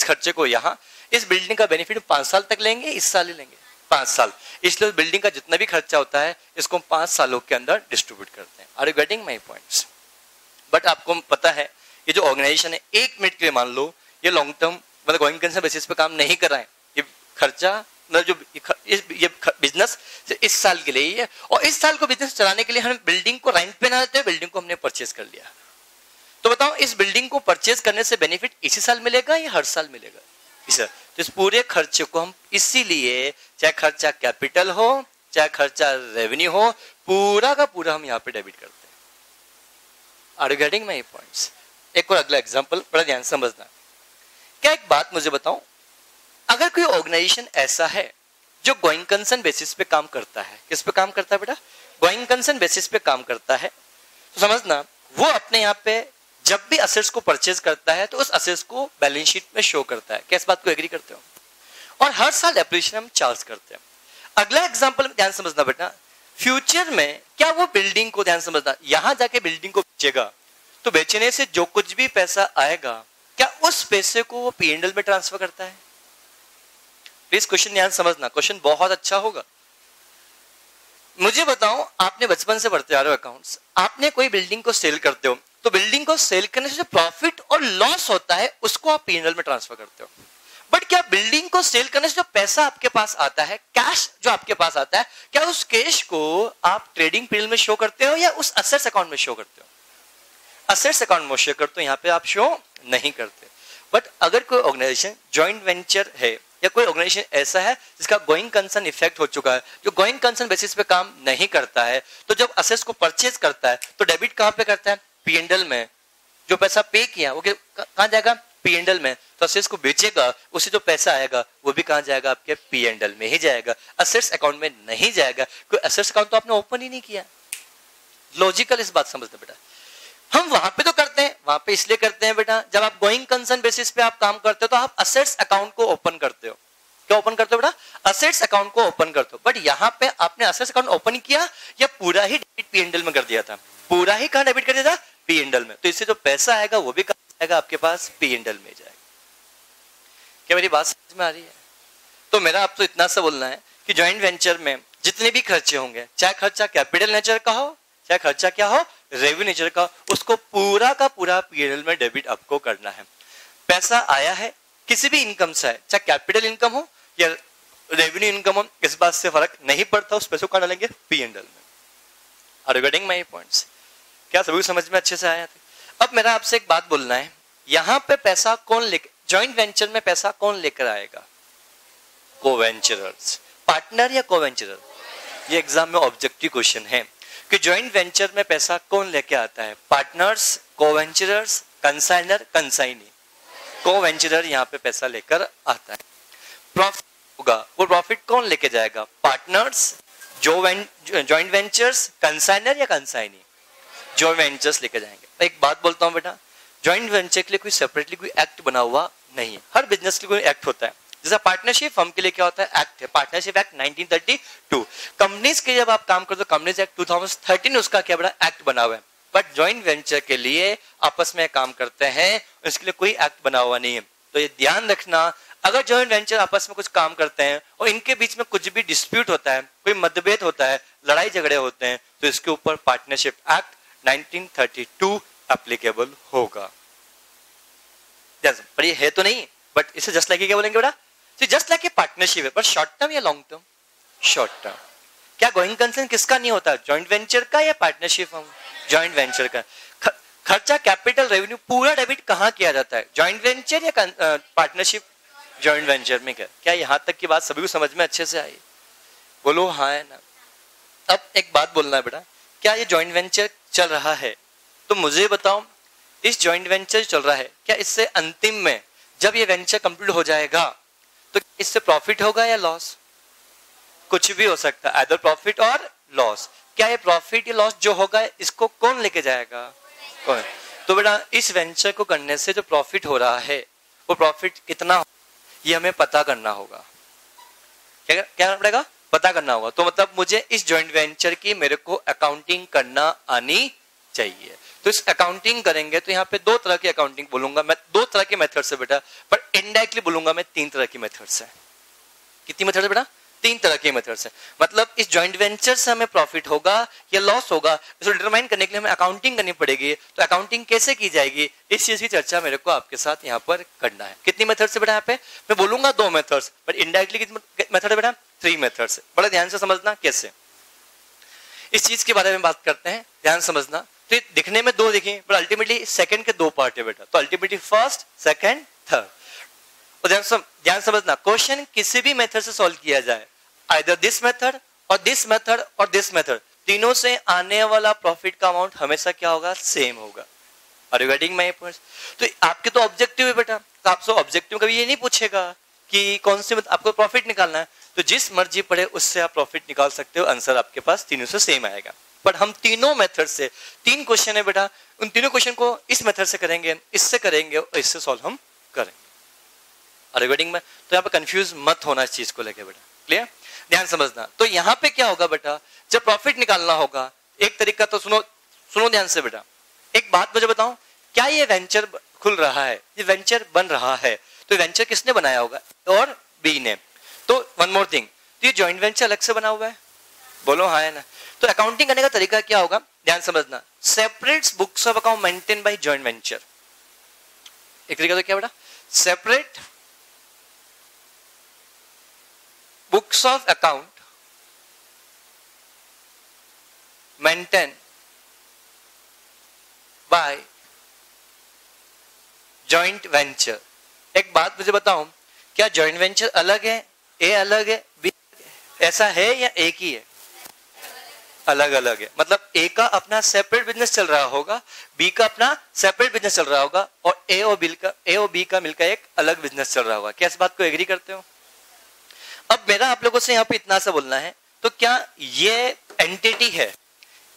खर्चे को यहाँ, इस बिल्डिंग का बेनिफिट 5 साल तक लेंगे, इस साल ही लेंगे, 5 साल। इसलिए बिल्डिंग का जितना भी खर्चा होता है, इसको 5 सालों के अंदर डिस्ट्रीब्यूट करते हैं। Are you getting my points? But आपको पता है ये जो ऑर्गेनाइजेशन है, 1 मिनट के लिए मान लो ये लॉन्ग टर्म मतलब गोइंग कंसर्न बेसिस पे काम नहीं कर रहा है। ये खर्चा मतलब जो ये बिजनेस इस साल के लिए ही है, और इस साल को बिजनेस चलाने के लिए हम बिल्डिंग को रेंट पे ना देते हुए बिल्डिंग को हमने परचेज कर लिया। तो बताओ इस बिल्डिंग को परचेज करने से बेनिफिट इसी साल मिलेगा या हर साल मिलेगा? तो इस पूरे खर्चे को हम इसीलिए, चाहे खर्चा कैपिटल हो चाहे खर्चा रेवेन्यू हो, पूरा का पूरा हम यहाँ पे डेबिट करते हैं। Are you getting my points? एक और अगला एग्जांपल, बड़ा ध्यान समझना। क्या एक बात मुझे बताओ, अगर कोई ऑर्गेनाइजेशन ऐसा है जो गोइंग कंसर्न बेसिस पे काम करता है, किस पे काम करता है बेटा? गोइंग कंसर्न बेसिस पे काम करता है, तो समझना वो अपने यहाँ पे जब भी असेट्स को परचेज करता है तो उस असेट्स को बैलेंस शीट में शो करता है। क्या इस बात को एग्री करते हो? और हर साल डेप्रिसिएशन हम चार्ज करते हैं। अगला एग्जांपल ध्यान समझना बेटा, फ्यूचर में क्या वो बिल्डिंग को, ध्यान समझना, यहां जाके बिल्डिंग को बेचेगा तो बेचने से जो कुछ भी पैसा आएगा, क्या उस पैसे को वो P&L में ट्रांसफर करता है? प्लीज क्वेश्चन ध्यान समझना, क्वेश्चन बहुत अच्छा होगा। मुझे बताओ, आपने बचपन से पढ़ते आ रहे हो अकाउंट्स, आपने कोई बिल्डिंग को सेल करते हो तो बिल्डिंग को सेल करने से जो प्रॉफिट और लॉस होता है उसको आप P&L में ट्रांसफर करते हो। बट क्या बिल्डिंग को सेल करने से जो पैसा आपके पास आता है, कैश जो आपके पास आता है, क्या उस कैश को आप ट्रेडिंग P&L में शो करते हो या उस असेट्स अकाउंट में शो करते हो? असेट्स अकाउंट में शो करते हो, यहाँ पे आप शो नहीं करते। बट अगर कोई ऑर्गेनाइजेशन ज्वाइंट वेंचर है या कोई ऑर्गेनाइजेशन ऐसा है जिसका गोइंग कंसर्न इफेक्ट हो चुका है, जो गोइंग कंसर्न बेसिस पे काम नहीं करता है, तो जब असेट्स को परचेज करता है तो डेबिट कहां पे करता है? P&L में। जो पैसा पे किया वो कहां जाएगा? P&L में। तो असेट्स को बेचेगा, उससे जो पैसा आएगा वो भी कहां जाएगा? आपके P&L में ही जाएगा, असेट्स अकाउंट में नहीं जाएगा। कोई असेट्स अकाउंट तो आपने ओपन ही नहीं किया। लॉजिकल इस बात समझते बेटा। हम वहां पे तो करते हैं, वहां पे इसलिए करते हैं बेटा, जब आप गोइंग कंसर्न बेसिस पे आप काम करते हो तो आप असेट्स अकाउंट को ओपन करते हो। क्या ओपन करते हो बेटा? असेट्स अकाउंट को ओपन करते हो। बट यहाँ पे आपने असेट्स अकाउंट ओपन किया या पूरा ही डेबिट P&L में कर दिया था? पूरा ही कहां डेबिट कर दिया था? P&L में। तो इससे जो पैसा आएगा वो भी कहां जाएगा? आपके पास P&L में जाएगा। क्या मेरी बात समझ में आ रही है? तो मेरा आपको इतना सा बोलना है कि ज्वाइंट वेंचर में जितने भी खर्चे होंगे, चाहे खर्चा कैपिटल नेचर का हो चाहे खर्चा क्या हो, रेवेन्यू नेचर का, उसको पूरा का पूरा P&L में डेबिट आपको करना है। पैसा आया है किसी भी इनकम से, चाहे कैपिटल इनकम हो या रेवेन्यू इनकम हो, इस बात से फर्क नहीं पड़ता, उस पैसे को कहां डालेंगे? P&L में। Are you getting my points? क्या सभी समझ में अच्छे से आया था? अब मेरा आपसे एक बात बोलना है, यहां पे पैसा कौन लेकर, ज्वाइंट वेंचर में पैसा कौन लेकर आएगा? को-वेंचरर्स। पार्टनर या को-वेंचरर? ये एग्जाम में ऑब्जेक्टिव क्वेश्चन है कि ज्वाइंट वेंचर में पैसा कौन लेके आता है? Partners, co-venturers, consignor, consignee. Co-venturer यहाँ पे पैसा लेकर आता है। प्रॉफिट होगा, वो प्रॉफिट कौन लेके जाएगा? पार्टनर्स, जॉइंट वेंचर्स, कंसाइनर या कंसाइनी? जॉइंट वेंचर्स लेके जाएंगे। एक बात बोलता हूं बेटा, जॉइंट वेंचर के लिए कोई सेपरेटली कोई एक्ट बना हुआ नहीं है, हर बिजनेस के लिए कोई एक्ट होता है। जैसा पार्टनरशिप फर्म के लिए क्या होता है? एक्ट है, पार्टनरशिप एक्ट 1932। कंपनीज के जब आप काम करते हो कंपनीज एक्ट 2013 उसका क्या बड़ा एक्ट बना हुआ है। बट जॉइंट वेंचर के लिए आपस में काम करते हैं, इसके लिए कोई एक्ट बना हुआ नहीं है। तो ये ध्यान रखना, अगर जॉइंट वेंचर आपस में कुछ काम करते हैं और इनके बीच में कुछ भी डिस्प्यूट होता है, कोई मतभेद होता है, लड़ाई झगड़े होते हैं, तो इसके ऊपर पार्टनरशिप एक्ट 1932 एप्लीकेबल होगा। पर ये है तो नहीं, बट इसे जस्ट लाइक क्या बोलेंगे बेटा? जस्ट लाइक ए पार्टनरशिप है, बट शॉर्ट टर्म या लॉन्ग टर्म? Short term. क्या गोइंग कंसर्न किसका नहीं होता? जॉइंट वेंचर का या पार्टनरशिप? जॉइंट वेंचर का। खर्चा, कैपिटल, रेवेन्यू पूरा डेबिट कहाँ किया जाता है? जॉइंट वेंचर या पार्टनरशिप? जॉइंट वेंचर में। क्या यहां तक की बात सभी को समझ में अच्छे से आई? बोलो हाँ है ना। अब एक बात बोलना है बेटा, क्या ये जॉइंट वेंचर चल रहा है? तो मुझे बताओ, इस जॉइंट वेंचर चल रहा है, क्या इससे अंतिम में जब ये वेंचर कंप्लीट हो जाएगा तो इससे प्रॉफिट होगा या लॉस? कुछ भी हो सकता है, आइदर प्रॉफिट और लॉस। क्या ये प्रॉफिट या लॉस जो होगा इसको कौन लेके जाएगा? कौन? तो बेटा इस वेंचर को करने से जो प्रॉफिट हो रहा है वो प्रॉफिट कितना हो, ये हमें पता करना होगा। क्या करना पड़ेगा? पता करना होगा। तो मतलब मुझे इस जॉइंट वेंचर की मेरे को अकाउंटिंग करना आनी चाहिए। तो इस अकाउंटिंग करेंगे तो यहाँ पे दो तरह की अकाउंटिंग बोलूंगा मैं, दो तरह के मेथड से बेटा, पर इनडायरेक्टली बोलूंगा मैं तीन तरह की मेथड से। कितनी मेथड है बेटा? तीन तरह के मेथड से। मतलब इस जॉइंट वेंचर से हमें प्रॉफिट होगा या लॉस होगा, इसको डिटरमाइन करने के लिए हमें अकाउंटिंग करनी पड़ेगी। तो अकाउंटिंग कैसे की जाएगी, इस चीज की चर्चा मेरे को आपके साथ यहाँ पर करना है। कितनी मेथड से बेटा? यहाँ पे मैं बोलूंगा दो मेथड्स, बट इनडायरेक्टली कितनी मेथड है बेटा? 3 मेथड्स। बड़ा ध्यान से समझना कैसे इस चीज के बारे में बात करते हैं, ध्यान समझना। तो दिखने में दो दिखे, पर अल्टीमेटली सेकंड के दो पार्ट है बेटा। तो अल्टीमेटली फर्स्ट, सेकंड, थर्ड। और ध्यान समझना, क्वेश्चन किसी भी मेथड से सॉल्व किया जाए, आइदर दिस मेथड और दिस मेथड और दिस मेथड, तीनों से आने वाला प्रॉफिट का अमाउंट हमेशा क्या होगा? सेम होगा। Are you getting my points? तो आपके तो ऑब्जेक्टिव है बेटा, तो आपसे ऑब्जेक्टिव कभी ये नहीं पूछेगा कि कौन सी आपको प्रॉफिट निकालना है, तो जिस मर्जी पड़े उससे आप प्रॉफिट निकाल सकते हो, आंसर आपके पास तीनों से सेम आएगा। पर हम तीनों मेथड से, तीन क्वेश्चन है बेटा, उन तीनों क्वेश्चन को इस मेथड से करेंगे, इससे करेंगे और इससे सॉल्व हम करेंगे। आर यू गेटिंग में? तो यहाँ पे कंफ्यूज मत होना इस चीज को लेके बेटा, क्लियर? ध्यान समझना। तो यहाँ पे क्या होगा बेटा, जब प्रॉफिट निकालना होगा, एक तरीका तो सुनो ध्यान से बेटा। एक बात मुझे बताओ, क्या ये वेंचर खुल रहा है, ये वेंचर बन रहा है, तो वेंचर किसने बनाया होगा? और बी ने। तो वन मोर थिंग, तो ये जॉइंट वेंचर अलग से बना हुआ है? बोलो हाँ है ना। तो अकाउंटिंग करने का तरीका क्या होगा, ध्यान समझना। Separate books of account maintain bye joint venture. एक तरीका तो क्या बेटा? Separate books of account maintain bye joint venture. एक बात मुझे बताओ, क्या जॉइंट वेंचर अलग है, ए अलग है, बी ऐसा है या एक ही है? अलग अलग है। मतलब ए का अपना सेपरेट बिजनेस चल रहा होगा, बी का अपना सेपरेट बिजनेस चल रहा होगा, और ए और बी का मिलकर एक अलग बिजनेस चल रहा होगा। क्या इस बात को एग्री करते हो? अब मेरा आप लोगों से यहाँ पे इतना सा बोलना है, तो क्या ये एंटिटी है?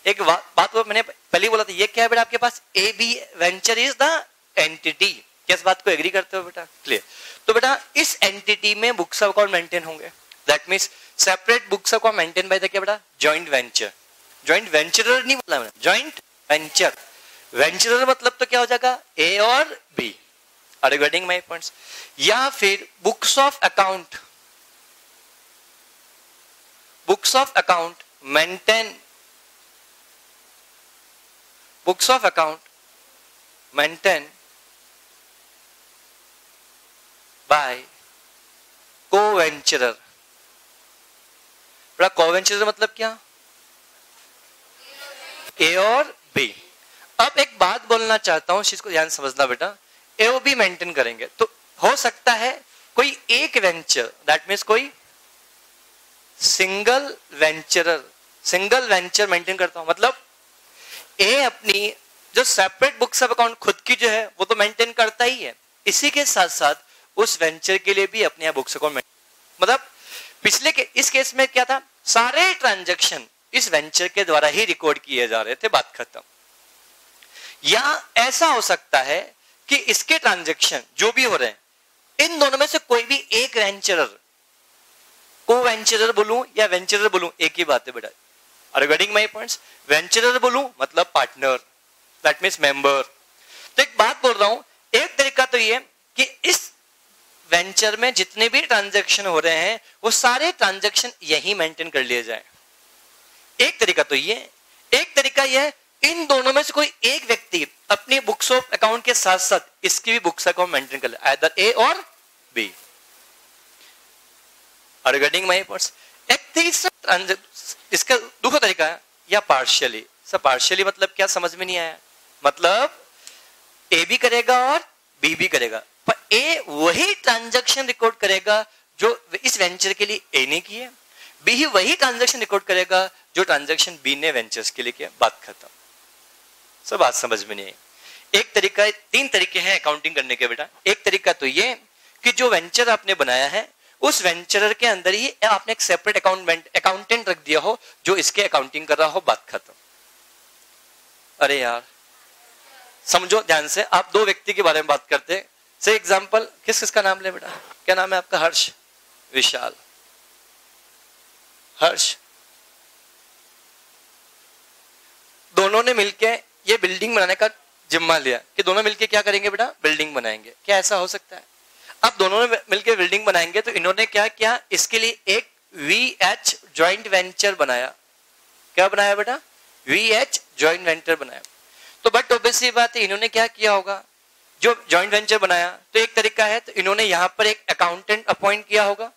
एक बात वो मैंने पहले बोला था, ये क्या है बेटा आपके पास? A B venture is the entity. क्या इस बात को एग्री करते हो बेटा? क्लियर? तो बेटा इस एंटिटी में बुक्स ऑफ अकाउंट मेंटेन होंगे, that means separate books of account maintain by the क्या बेटा? Joint venture. जॉइंट वेंचरर नहीं बोला मैंने, जॉइंट वेंचर। वेंचरर मतलब तो क्या हो जाएगा? ए और B. Are you getting my points? या फिर books of account maintain, books of account maintain by co-venturer. बड़ा को-वेंचरर मतलब क्या? ए और बी। अब एक बात बोलना चाहता हूं, इसको ध्यान समझना बेटा। ए और बी मेंटेन करेंगे तो हो सकता है कोई एक वेंचर, दैट मीन्स कोई सिंगल वेंचर मेंटेन करता हूं। मतलब ए अपनी जो सेपरेट बुक्स ऑफ अकाउंट खुद की जो है वो तो मेंटेन करता ही है, इसी के साथ साथ उस वेंचर के लिए भी अपने बुक्स अकाउंट मतलब पिछले के इस केस में क्या था, सारे ट्रांजैक्शन इस वेंचर के द्वारा ही रिकॉर्ड किए जा रहे थे, बात खत्म। या ऐसा हो सकता है कि इसके ट्रांजैक्शन जो भी हो रहे हैं, इन दोनों में से कोई भी एक वेंचरर, को वेंचरर बोलूं या वेंचरर बोलूं, एक ही बात है बेटा। रिगार्डिंग माय पॉइंट्स, वेंचरर बोलूं मतलब पार्टनर, दैट मीन्स मेंबर। तो एक बात बोल रहा हूं, एक तरीका तो ये कि इस वेंचर में जितने भी ट्रांजैक्शन हो रहे हैं वो सारे ट्रांजैक्शन यही मेंटेन कर लिए जाए। एक तरीका तो ये, एक तरीका ये इन दोनों में से कोई एक व्यक्ति अपनी बुक्स ऑफ अकाउंट के साथ साथ इसकी भी बुक्स अकाउंट मेंटेन कर ले, आइदर ए और बी। रिगार्डिंग माय पॉइंट्स, एक तीसरा इसका दूसरा तरीका है या पार्शियली। सब पार्शियली मतलब क्या, समझ में नहीं आया? मतलब ए भी करेगा और बी भी करेगा, पर ए वही ट्रांजैक्शन रिकॉर्ड करेगा जो इस वेंचर के लिए ए ने किया, बी ही वही ट्रांजैक्शन रिकॉर्ड करेगा जो ट्रांजैक्शन बी ने वेंचर्स के लिए किया, बात खत्म। सब बात समझ में नहीं आई। एक तरीका, तीन तरीके हैं अकाउंटिंग करने के बेटा। एक तरीका तो ये कि जो वेंचर आपने बनाया है उस वेंचर के अंदर ही आपने एक सेपरेट अकाउंटेंट रख दिया हो जो इसके अकाउंटिंग कर रहा हो, बात खत्म। अरे यार समझो ध्यान से, आप दो व्यक्ति के बारे में बात करते हैं। से एग्जांपल, किस किसका नाम ले बेटा? क्या नाम है आपका? हर्ष, विशाल। हर्ष, दोनों ने मिलके ये बिल्डिंग बनाने का जिम्मा लिया कि दोनों मिलके क्या करेंगे बेटा? बिल्डिंग बनाएंगे। क्या ऐसा हो सकता है? अब दोनों ने मिलके बिल्डिंग बनाएंगे तो इन्होंने क्या किया, इसके लिए एक VH जॉइंट वेंचर बनाया। क्या बनाया बेटा? VH जॉइंट वेंचर बनाया। तो बट ऑब्वियसली बात है, इन्होंने क्या किया होगा, जो जॉइंट वेंचर बनाया तो एक तरीका है, तो इन्होंने यहां पर एक अकाउंटेंट अपॉइंट किया होगा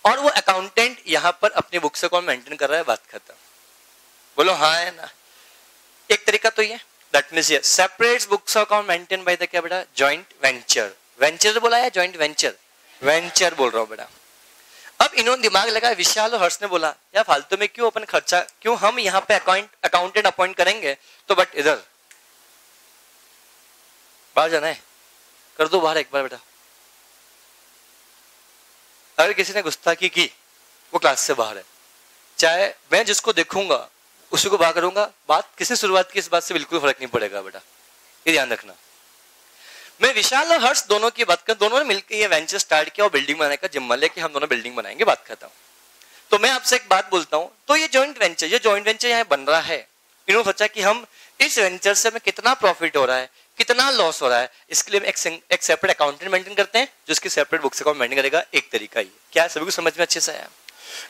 और वो अकाउंटेंट यहां पर अपने बुक्स को मेंटेन कर रहा है, बात खत्म। बोलो हाँ है ना? एक तरीका तो ये, दैट मींस ये separates books account maintain by the क्या बेटा? Joint venture. वेंचर बोला है, जॉइंट वेंचर, वेंचर बोल रहा हूं बेटा। अब इन्होंने दिमाग लगाया, विशाल और हर्ष ने बोला यार फालतू में क्यों अपन खर्चा, क्यों हम यहाँ पे अकाउंटेंट अपॉइंट करेंगे, तो बट इधर बाहर जाना है, कर दो बाहर एक बार बेटा। अगर किसी ने गुस्ताखी की वो क्लास से बाहर है, चाहे मैं जिसको देखूंगा उसी को बाहर करूंगा। बात किसने शुरुआत की इस बात से बिल्कुल फर्क नहीं पड़ेगा बेटा, ये ध्यान रखना। मैं विशाल और हर्ष दोनों की बात कर, दोनों ने मिलकर ये वेंचर स्टार्ट किया और बिल्डिंग बनाने का जिम्मा लेके हम दोनों बिल्डिंग बनाएंगे, बात खत्म। तो मैं आपसे एक बात बोलता हूं, तो ये जॉइंट वेंचर यहाँ बन रहा है, इन्होंने सोचा कि हम इस वेंचर से हमें कितना प्रॉफिट हो रहा है, कितना लॉस हो रहा है, इसके लिए एक सेपरेट अकाउंटेंट मेंटेन करते हैं जो इसकी सेपरेट बुक्स अकाउंट मेंटेन करेगा। एक तरीका ये क्या, सभी को समझ में अच्छे से आया?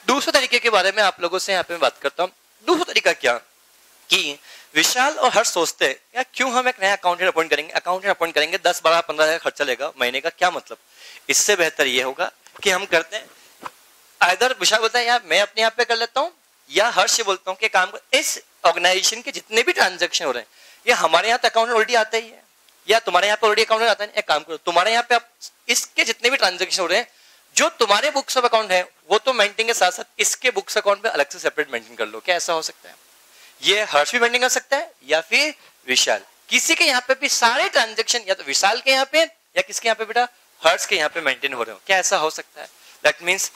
दूसरे तरीके के बारे में आप लोगों से यहाँ पे बात करता हूँ। दूसरा तरीका क्या कि विशाल और हर्ष सोचते हैं यार क्यों हम एक नया अकाउंटेंट अपॉइंट करेंगे 10, 12, 15 हजार खर्चा लेगा महीने का, क्या मतलब? इससे बेहतर ये होगा कि हम करते हैं, आइदर विशाल बोलता है यार मैं अपने यहाँ पे कर लेता हूँ, या हर्ष बोलता हूँ कि काम कर, इस ऑर्गेनाइजेशन के जितने भी ट्रांजेक्शन हो रहे हैं ये हमारे यहाँ तो अकाउंट ऑलरेडी आता ही है, या तुम्हारे यहाँ पे ऑलरेडी अकाउंट आता है। एक काम करो, तुम्हारे यहाँ पे इसके जितने भी ट्रांजेक्शन हो रहे हैं, जो तुम्हारे बुक्स ऑफ अकाउंट है वो तो मेंटेन के साथ साथ इसके बुक्स अकाउंट पे अलग से सेपरेट मेंटेन कर लो। क्या ऐसा हो सकता है? ये हर्ष भी मेंटेन कर सकता है या फिर विशाल। किसी के यहाँ पे भी सारे ट्रांजेक्शन या तो विशाल के यहाँ पे या किसके यहाँ पे बेटा? हर्ष के यहाँ पे मेंटेन हो रहे हो। क्या ऐसा हो सकता है? That means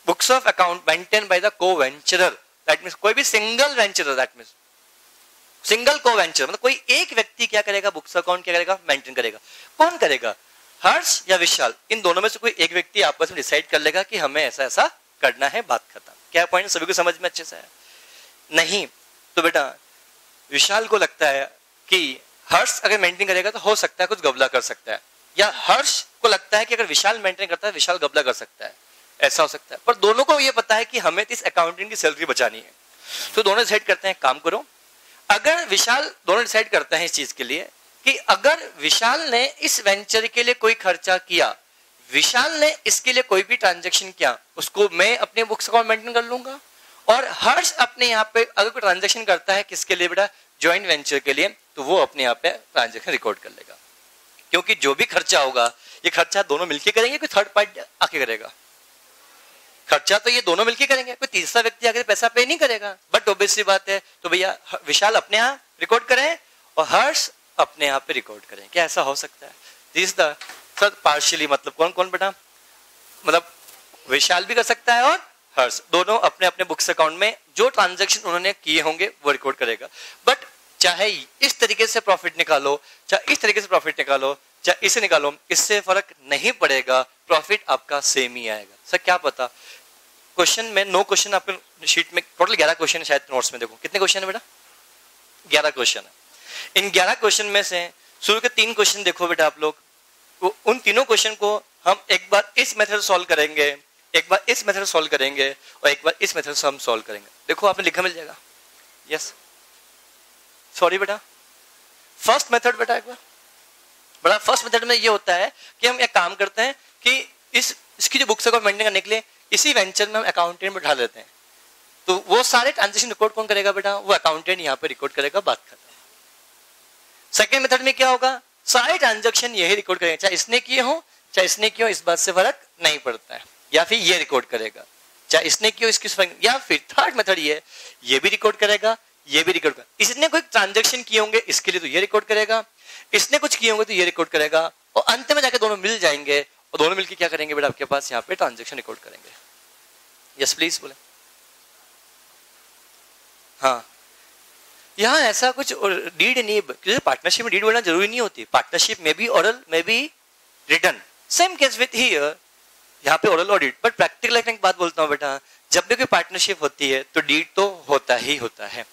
books of account maintain by the को वेंचरर, दैट मीन्स कोई भी सिंगल वेंचरर, दैट मीन्स सिंगल को वेंचर, मतलब कोई एक व्यक्ति क्या करेगा? बुक्स अकाउंट क्या करेगा? मेंटेन करेगा। कौन करेगा? हर्ष या विशाल? इन दोनों में से कोई एक व्यक्ति आपस में डिसाइड कर लेगा कि हमें ऐसा ऐसा करना है, बात खत्म। क्या पॉइंट सभी को समझ में अच्छे से है? नहीं तो बेटा विशाल को लगता है कि हर्ष अगर मेंटेन करेगा तो हो सकता है कुछ गबला कर सकता है, या हर्ष को लगता है कि अगर विशाल मेंटेन करता है विशाल गबला कर सकता है, ऐसा हो सकता है। पर दोनों को ये पता है कि हमें इस अकाउंटेंट की सैलरी बचानी है, तो दोनों डिसाइड करते हैं काम करो। अगर विशाल, दोनों डिसाइड करते हैं इस चीज के लिए कि अगर विशाल ने इस वेंचर के लिए कोई खर्चा किया, विशाल ने इसके लिए कोई भी ट्रांजेक्शन किया, उसको मैं अपने बुक्स अकाउंट मेंटेन कर लूंगा। और हर्ष अपने यहाँ पे अगर कोई ट्रांजेक्शन करता है किसके लिए बेटा? जॉइंट वेंचर के लिए, तो वो अपने यहाँ पे ट्रांजेक्शन रिकॉर्ड कर लेगा। क्योंकि जो भी खर्चा होगा ये खर्चा दोनों मिलकर करेंगे, कोई थर्ड पार्टी आके करेगा? खर्चा तो ये दोनों मिलकर करेंगे, कोई तीसरा व्यक्ति आके पैसा पे नहीं करेगा। बट ऑब्वियसली बात है, तो भैया विशाल अपने यहाँ रिकॉर्ड करें और हर्ष अपने यहाँ पे रिकॉर्ड करें। क्या ऐसा हो सकता है? दिस द पार्शियली, मतलब कौन कौन बेटा? मतलब विशाल भी कर सकता है और हर्ष, दोनों अपने अपने बुक्स अकाउंट में जो ट्रांजैक्शन उन्होंने किए होंगे वो रिकॉर्ड करेगा। बट चाहे इस तरीके से प्रॉफिट निकालो, चाहे इस तरीके से प्रॉफिट निकालो, चाहे इसे निकालो, इससे फर्क नहीं पड़ेगा, प्रॉफिट आपका सेम ही आएगा। सर क्या पता, क्वेश्चन में 9 क्वेश्चन आपके शीट में, टोटल 11 क्वेश्चन है शायद नोट्स में, देखो कितने क्वेश्चन है बेटा, 11 क्वेश्चन है। इन 11 क्वेश्चन में से शुरू के 3 क्वेश्चन देखो बेटा आप लोग, उन तीनों क्वेश्चन को हम एक बार इस मेथड सॉल्व करेंगे, एक बार इस मेथड सॉल्व करेंगे और एक बार इस मेथड से हम सॉल्व करेंगे। देखो आपने लिखा मिल जाएगा, यस सॉरी बेटा, फर्स्ट मेथड बेटा एक बार बड़ा, फर्स्ट मेथड में ये होता है कि हम एक काम करते हैं कि इसकी जो बुक्स को मेंटेन करने के लिए इसी वेंचर में हम अकाउंटेंट बैठा लेते हैं, तो वो सारे ट्रांजेक्शन रिकॉर्ड कौन करेगा बेटा, वो अकाउंटेंट यहाँ पे रिकॉर्ड करेगा, बात खत्म। सेकेंड मेथड में क्या होगा, सारे ट्रांजेक्शन यही रिकॉर्ड करेंगे, चाहे इसने किए हो चाहे इसने किए हो, इस बात से फर्क नहीं पड़ता है, या फिर ये रिकॉर्ड करेगा, चाहे इसने किए हो इसकी फर्क, या फिर थर्ड मेथड ये भी रिकॉर्ड करेगा, ये भी रिकॉर्ड करेगा, इसने कोई ट्रांजेक्शन किए होंगे इसके लिए तो ये रिकॉर्ड करेगा, इसने कुछ किए होंगे तो ये रिकॉर्ड करेगा, और अंत में जाकर दोनों मिल जाएंगे और दोनों मिलकर क्या करेंगे बेटा, आपके पास यहाँ पे ट्रांजेक्शन रिकॉर्ड करेंगे। यस प्लीज बोले। हाँ, यहाँ ऐसा कुछ डीड नहीं, पार्टनरशिप में डीड बोलना जरूरी नहीं होती, पार्टनरशिप में भी ओरल में भी return, same case with here, यहाँ पे ओरल और डीड। बट प्रैक्टिकल लाइफ में एक बात बोलता हूँ बेटा, जब भी कोई पार्टनरशिप होती है तो डीड तो होता ही होता है।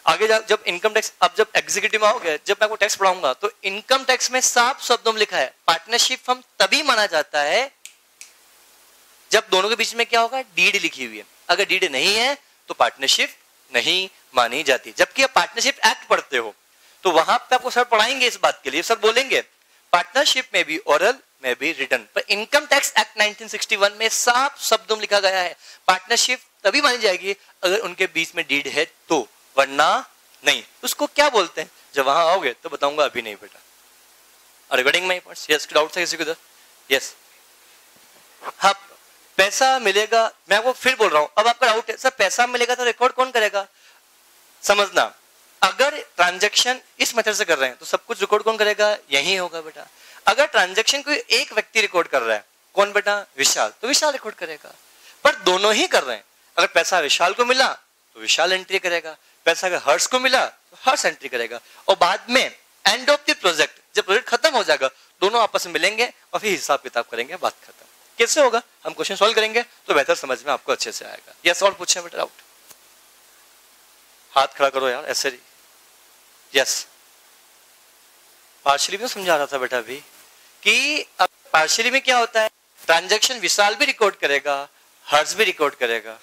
आगे जब इनकम टैक्स, अब जब एग्जीक्यूटिव में आओगे, जब मैं आपको टैक्स पढ़ाऊंगा तो इनकम टैक्स में साफ शब्दों में लिखा है पार्टनरशिप हम तभी माना जाता है जब दोनों के बीच में क्या होगा, डीड लिखी हुई है। अगर डीड नहीं है तो पार्टनरशिप नहीं मानी जाती। जबकि आप पार्टनरशिप एक्ट पढ़ते हो तो वहां पे आपको सर पढ़ाएंगे इस बात के लिए, सर बोलेंगे पार्टनरशिप में भी ओरल में भी रिटर्न, पर इनकम टैक्स एक्ट 1961 में साफ शब्दों में लिखा गया है पार्टनरशिप तभी मानी जाएगी अगर उनके बीच में डीड है तो, वरना नहीं। उसको क्या बोलते हैं, जब वहां आओगे तो बताऊंगा, अभी नहीं बेटा। Regarding my points, yes doubt है किसी को इधर? यस हाँ, पैसा मिलेगा, मैं वो फिर बोल रहा हूं, अब आपका डाउट है सर पैसा मिलेगा तो रिकॉर्ड कौन करेगा? समझना, अगर ट्रांजैक्शन इस मेथड से कर रहे हैं तो सब कुछ रिकॉर्ड कौन करेगा? यही होगा बेटा। अगर ट्रांजैक्शन कोई एक व्यक्ति रिकॉर्ड कर रहा है, कौन बेटा? विशाल, तो विशाल रिकॉर्ड करेगा। पर दोनों ही कर रहे हैं, अगर पैसा विशाल को मिला तो विशाल एंट्री करेगा, पैसा अगर हर्ष को मिला तो हर्ष एंट्री करेगा, और बाद में एंड ऑफ द प्रोजेक्ट जब प्रोजेक्ट खत्म हो जाएगा दोनों आपस में मिलेंगे और फिर हिसाब किताब करेंगे, बात खत्म। कैसे होगा? हम क्वेश्चन सॉल्व करेंगे तो बेहतर समझ में आपको अच्छे से आएगा। यस और पूछे बेटा डाउट? हाथ खड़ा करो यार, ऐसे ही। यस पार्शियली भी समझा रहा था बेटा अभी कि अब पार्शियली में क्या होता है, ट्रांजैक्शन विशाल भी रिकॉर्ड करेगा, हर्ष भी रिकॉर्ड करेगा।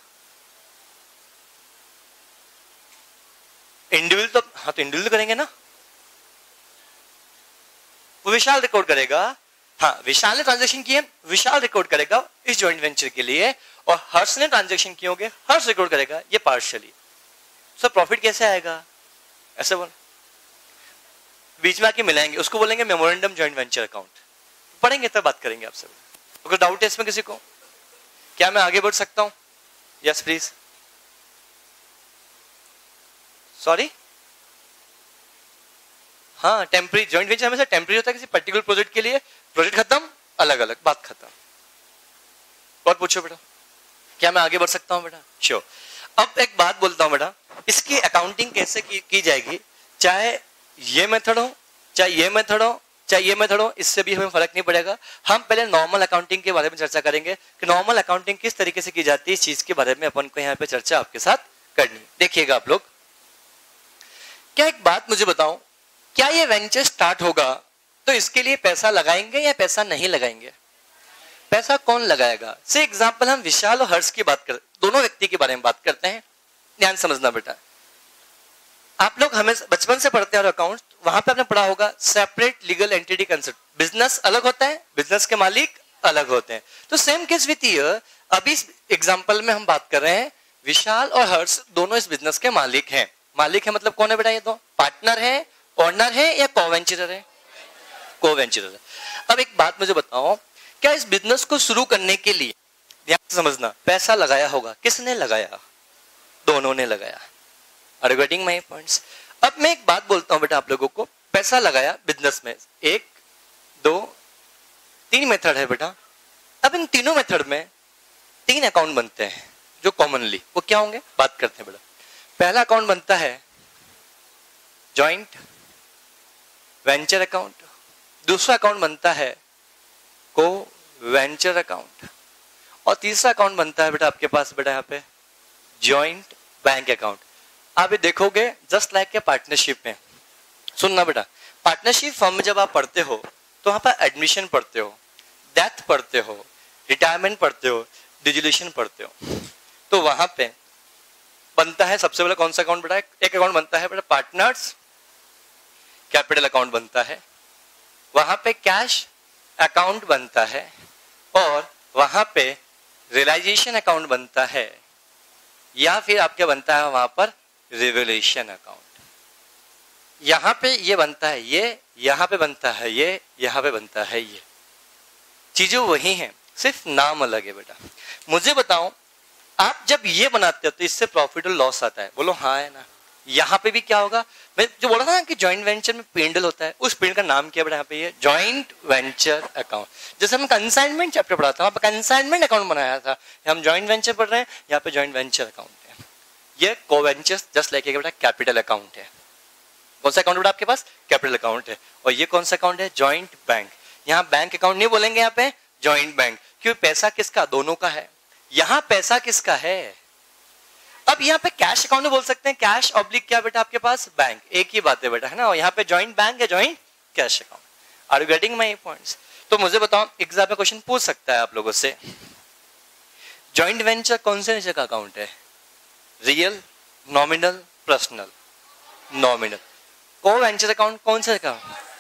इंडिविजुअल तो हाँ, तो इंडिविजुअल करेंगे ना, वो विशाल रिकॉर्ड करेगा। हाँ, विशाल ने ट्रांजैक्शन किए, विशाल रिकॉर्ड करेगा इस जॉइंट वेंचर के लिए, और हर्ष ने ट्रांजैक्शन किए होंगे, हर्ष रिकॉर्ड करेगा। ये पार्शियली। सर प्रॉफिट कैसे आएगा? ऐसे बोल, बीच में आके मिलाएंगे, उसको बोलेंगे मेमोरेंडम जॉइंट वेंचर अकाउंट। पढ़ेंगे तब बात करेंगे आपसे। अगर डाउट है इसमें किसी को, क्या मैं आगे बढ़ सकता हूं? Yes please. सॉरी, हाँ टेम्पररी जॉइंट वेंचर हमेशा टेम्पररी होता है किसी पर्टिकुलर प्रोजेक्ट के लिए, प्रोजेक्ट खत्म अलग अलग, बात खत्म। और पूछो बेटा, क्या मैं आगे बढ़ सकता हूं बेटा? श्योर। अब एक बात बोलता हूं बेटा, इसकी अकाउंटिंग कैसे की जाएगी, चाहे ये मेथड हो चाहे ये मेथड हो चाहे ये मेथड हो, इससे भी हमें फर्क नहीं पड़ेगा। हम पहले नॉर्मल अकाउंटिंग के बारे में चर्चा करेंगे कि नॉर्मल अकाउंटिंग किस तरीके से की जाती है, इस चीज के बारे में अपन को यहाँ पे चर्चा आपके साथ करनी। देखिएगा आप लोग, क्या एक बात मुझे बताओ, क्या ये वेंचर स्टार्ट होगा तो इसके लिए पैसा लगाएंगे या पैसा नहीं लगाएंगे? पैसा कौन लगाएगा? से एग्जांपल हम विशाल और हर्ष की बात कर, दोनों व्यक्ति के बारे में बात करते हैं। ध्यान समझना बेटा, आप लोग हमें बचपन से पढ़ते हैं अकाउंट, वहां पे आपने पढ़ा होगा separate legal entity concept. Business अलग होता है, बिजनेस के मालिक अलग होते हैं। तो सेम केस विथ हियर, अभी इस एग्जांपल में हम बात कर रहे हैं विशाल और हर्ष दोनों इस बिजनेस के मालिक हैं। मालिक है मतलब कौन है बेटा? ये दो पार्टनर है, ओनर है या कोवेंचरर है? कोवेंचरर है। अब एक बात मुझे बताओ, क्या इस बिजनेस को शुरू करने के लिए, ध्यान से समझना, पैसा लगाया होगा? किसने लगाया? दोनों ने लगाया। Are you getting my points? अब मैं एक बात बोलता हूं बेटा आप लोगों को, पैसा लगाया बिजनेस में, 1 2 3 मेथड है बेटा। अब इन तीनों मेथड में 3 अकाउंट बनते हैं जो कॉमनली, वो क्या होंगे बात करते हैं बेटा। पहला अकाउंट बनता है जॉइंट वेंचर अकाउंट, दूसरा अकाउंट बनता है को वेंचर अकाउंट, और तीसरा अकाउंट बनता है बेटा आपके पास बेटा यहाँ पे जॉइंट बैंक अकाउंट। आप ये देखोगे जस्ट लाइक ए पार्टनरशिप में, सुनना बेटा, पार्टनरशिप फर्म में जब आप पढ़ते हो तो वहां पर एडमिशन पढ़ते हो, डेथ पढ़ते हो, रिटायरमेंट पढ़ते हो, डिसोल्यूशन पढ़ते हो, तो वहां पे बनता है सबसे पहले कौन सा अकाउंट बेटा, एक अकाउंट बनता है बेटा पार्टनर्स कैपिटल अकाउंट बनता है, वहां पे कैश अकाउंट बनता है, और वहां पे रियलाइजेशन अकाउंट बनता है, या फिर आपके बनता है वहां पर रिवोल्यूशन अकाउंट। यहां पे ये बनता है, ये यहां पे बनता है, ये यहां पे बनता है, ये चीजें वही हैं, सिर्फ नाम अलग है बेटा। मुझे बताओ आप जब ये बनाते हो तो इससे प्रॉफिट और लॉस आता है, बोलो हाँ है ना। यहाँ पे भी क्या होगा, मैं जो बोला था ना कि जॉइंट वेंचर में पेंडल होता है, उस पेंडल का नाम क्या बेटा यहाँ पे, ये जॉइंट वेंचर अकाउंट। जैसे हम कंसाइनमेंट चैप्टर पढ़ा था, वहां पे कंसाइनमेंट अकाउंट बनाया था, हम जॉइंट वेंचर पढ़ रहे हैं, यहाँ पे जॉइंट वेंचर अकाउंट है। ये कोवेंचर जस्ट लाइक बेटा कैपिटल अकाउंट है। कौन सा अकाउंट बेटा आपके पास, कैपिटल अकाउंट है। और ये कौन सा अकाउंट है, जॉइंट बैंक। यहाँ बैंक अकाउंट नहीं बोलेंगे, यहाँ पे जॉइंट बैंक, क्योंकि पैसा किसका, दोनों का है। यहाँ पैसा किसका है। अब यहाँ पे कैश अकाउंट बोल सकते हैं, कैश ऑब्लिक क्या बेटा आपके पास, बैंक, एक ही बात है बेटा, है ना। और यहाँ पे जॉइंट बैंक है, joint cash account. Are you getting my points. तो मुझे बताओ एग्जाम में क्वेश्चन पूछ सकता है आप लोगों से, जॉइंट वेंचर कौन से नेचर का अकाउंट है, रियल, नॉमिनल, पर्सनल। नॉमिनल। को वेंचर अकाउंट कौन सा का,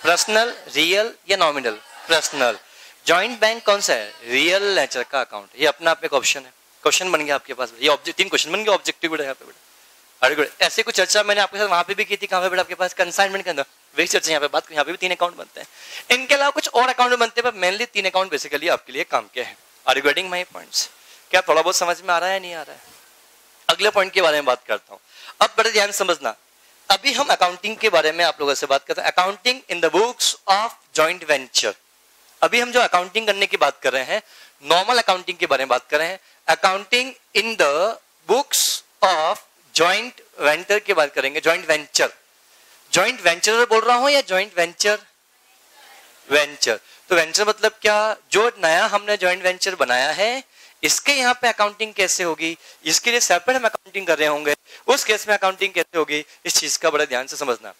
पर्सनल, रियल या नॉमिनल, पर्सनल। जॉइंट बैंक कौन सा है, रियल नेचर का अकाउंट। ये अपना आप एक ऑप्शन है, क्वेश्चन बन गया आपके पास, ये ऑब्जेक्ट 3 क्वेश्चन बन गया ऑब्जेक्टिव बेटा यहाँ पे बेटा। अरे गुड, ऐसे कुछ चर्चा मैंने आपके साथ वहां पे भी की थी, कहाँ पे बेटा आपके पास कंसाइनमेंट के अंदर, वही चर्चा यहाँ पे बात, यहाँ पे भी 3 अकाउंट बनते हैं। इनके अलावा कुछ और अकाउंट बनते हैं, पर मेनली 3 अकाउंट बेसिकली आपके लिए काम के हैं। Are you getting my points. क्या थोड़ा बहुत समझ में आ रहा है, नहीं आ रहा है। अगले पॉइंट के बारे में बात करता हूँ। अब बड़े ध्यान समझना, अभी हम अकाउंटिंग के बारे में आप लोगों से बात करते हैं, accounting in the books of joint venture. अभी हम जो अकाउंटिंग करने की बात कर रहे हैं, नॉर्मल अकाउंटिंग के बारे में बात कर रहे हैं। Accounting in the books of joint venture की बात करेंगे, जॉइंट वेंचर। जॉइंट वेंचर बोल रहा हूं या जॉइंट वेंचर, वेंचर। तो वेंचर मतलब क्या, जो नया हमने जॉइंट वेंचर बनाया है, इसके यहाँ पे अकाउंटिंग कैसे होगी, इसके लिए सेपरेट हम अकाउंटिंग कर रहे होंगे, उस केस में अकाउंटिंग कैसे होगी, इस चीज का बड़ा ध्यान से समझना।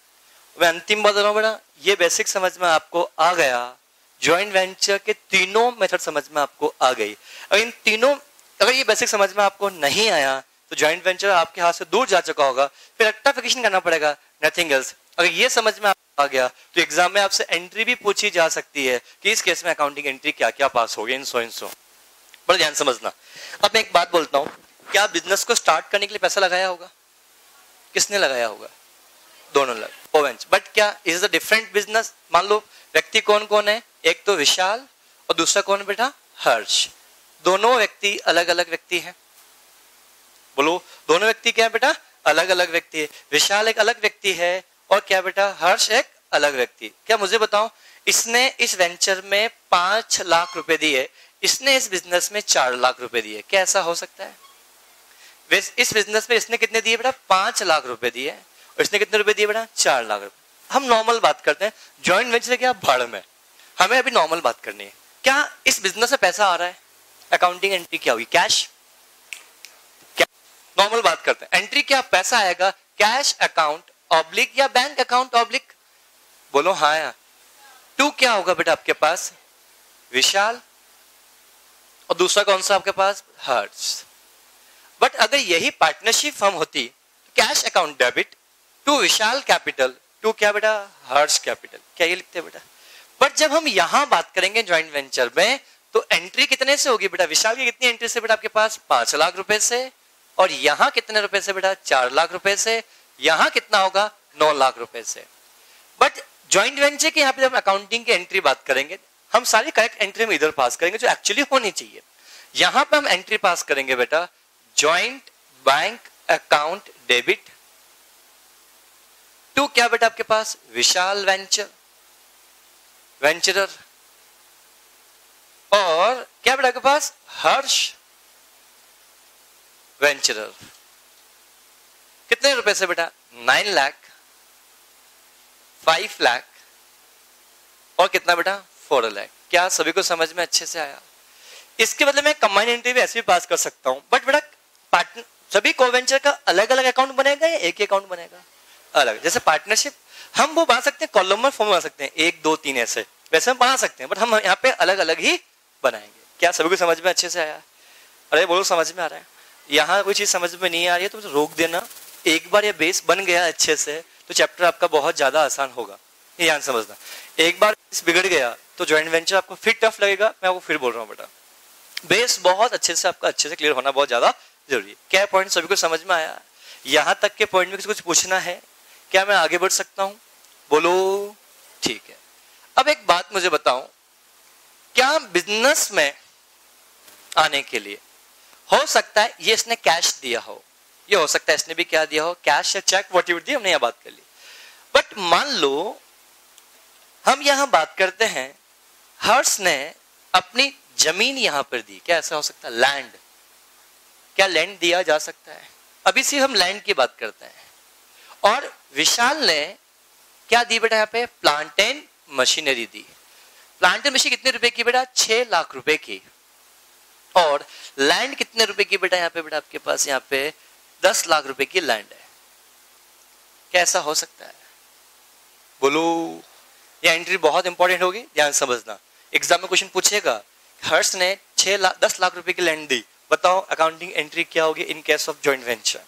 मैं अंतिम बात रहा हूँ बेटा, ये बेसिक समझ में आपको आ गया, जॉइंट वेंचर के तीनों मेथड समझ में आपको आ गई। अगर इन तीनों, अगर ये बेसिक समझ में आपको नहीं आया तो जॉइंट वेंचर आपके हाथ से दूर जा चुका होगा, फिर रेक्टिफिकेशन करना पड़ेगा, नथिंग एल्स। अगर ये समझ में आ गया तो एग्जाम में आपसे एंट्री भी पूछी जा सकती है कि इस केस में अकाउंटिंग एंट्री क्या क्या पास हो गई, इन सो। बड़ा ध्यान समझना। अब मैं एक बात बोलता हूँ, क्या बिजनेस को स्टार्ट करने के लिए पैसा लगाया होगा, किसने लगाया होगा, दोनों लग, बट क्या इज अ डिफरेंट बिजनेस। मान लो व्यक्ति कौन कौन है, एक तो विशाल और दूसरा कौन बेटा, हर्ष। दोनों व्यक्ति अलग अलग व्यक्ति हैं, बोलो दोनों व्यक्ति क्या है बेटा, अलग अलग व्यक्ति है। विशाल एक अलग व्यक्ति है और क्या बेटा, हर्ष एक अलग व्यक्ति। क्या मुझे बताओ, इसने इस वेंचर में 5 लाख रुपए दिए, इसने इस बिजनेस में 4 लाख रुपए दिए, क्या ऐसा हो सकता है। इस बिजनेस में इसने कितने दिए बेटा, 5 लाख रुपए दिए, और इसने कितने रुपए दिए बेटा, 4 लाख रुपए। हम नॉर्मल बात करते हैं, जॉइंट वेंचर क्या भाड़ में, हमें अभी नॉर्मल बात करनी है। क्या इस बिजनेस में पैसा आ रहा है, अकाउंटिंग एंट्री क्या हुई, कैश। क्या नॉर्मल बात करते हैं, एंट्री क्या, पैसा आएगा, कैश अकाउंट ऑब्लिक या बैंक अकाउंट ऑब्लिक, बोलो हाँ या। 2 क्या होगा बेटा आपके पास, विशाल, और दूसरा कौन सा आपके पास, हर्ष। बट अगर यही पार्टनरशिप फर्म होती, कैश अकाउंट डेबिट, 2 विशाल कैपिटल, 2 क्या बेटा, हर्ष कैपिटल। क्या ये लिखते हैं बेटा। बट जब हम यहां बात करेंगे जॉइंट वेंचर में, तो एंट्री कितने से होगी बेटा, विशाल की कितनी एंट्री से बेटा आपके पास, 5 लाख रुपए से, और यहां कितने रुपए से बेटा, 4 लाख रुपए से, यहां कितना होगा, 9 लाख रुपए से। बट जॉइंट वेंचर के यहाँ पे जब अकाउंटिंग की एंट्री बात करेंगे, हम सारी करेक्ट एंट्री में इधर पास करेंगे जो एक्चुअली होनी चाहिए। यहां पे हम एंट्री पास करेंगे बेटा, जॉइंट बैंक अकाउंट डेबिट, 2 क्या बेटा आपके पास, विशाल वेंचर, वेंचरर, और क्या बेटा आपके पास, हर्ष वेंचरर। कितने रुपए से बेटा? 9 लाख, 5 लाख और कितना बेटा? 4 लाख। क्या सभी को समझ में अच्छे से आया? इसके बदले मैं कंबाइंड एंट्री भी ऐसे भी पास कर सकता हूं, बट बेटा पार्टनर सभी कोवेंचर का अलग अलग अकाउंट बनेगा या एक ही अकाउंट बनेगा? अलग। जैसे पार्टनरशिप हम वो बना सकते हैं, कॉलम फॉर्म बना सकते हैं, 1 2 3 ऐसे, वैसे हम बना सकते हैं, बट हम यहाँ पे अलग अलग ही बनाएंगे। क्या सभी को समझ में अच्छे से आया? अरे बोलो समझ में आ रहा है? यहाँ कोई चीज समझ में नहीं आ रही है तो रोक देना। एक बार ये बेस बन गया अच्छे से तो चैप्टर आपका बहुत ज्यादा आसान होगा, ये ध्यान समझना। एक बार बेस बिगड़ गया तो ज्वाइंट वेंचर आपको फिर टफ लगेगा। मैं आपको फिर बोल रहा हूँ बेटा, बेस बहुत अच्छे से आपका अच्छे से क्लियर होना बहुत ज्यादा जरूरी है। क्या पॉइंट सभी को समझ में आया? यहाँ तक के पॉइंट में कुछ पूछना है? क्या मैं आगे बढ़ सकता हूँ? बोलो। ठीक है। अब एक बात मुझे बताओ, क्या बिजनेस में आने के लिए हो सकता है ये इसने कैश दिया हो, ये हो सकता है इसने भी क्या दिया हो, कैश या चेक, वॉट एवर दिया, हमने यह बात कर ली। बट मान लो हम यहां बात करते हैं हर्ष ने अपनी जमीन यहां पर दी, क्या ऐसा हो सकता है? लैंड। क्या लैंड दिया जा सकता है? अभी सिर्फ हम लैंड की बात करते हैं। और विशाल ने क्या दी बेटा? यहाँ पे plant and machinery the. Plant and machine कितने रुपए की बेटा? 6 लाख रुपए की। और लैंड कितने रुपए की बेटा? यहाँ पे बेटा आपके पास यहाँ पे 10 लाख रुपए की लैंड है। कैसा हो सकता है? बोलो। ये एंट्री बहुत इंपॉर्टेंट होगी, ध्यान समझना। एग्जाम में क्वेश्चन पूछेगा, हर्ष ने 10 लाख रुपए की लैंड दी, बताओ अकाउंटिंग एंट्री क्या होगी in case of joint venture?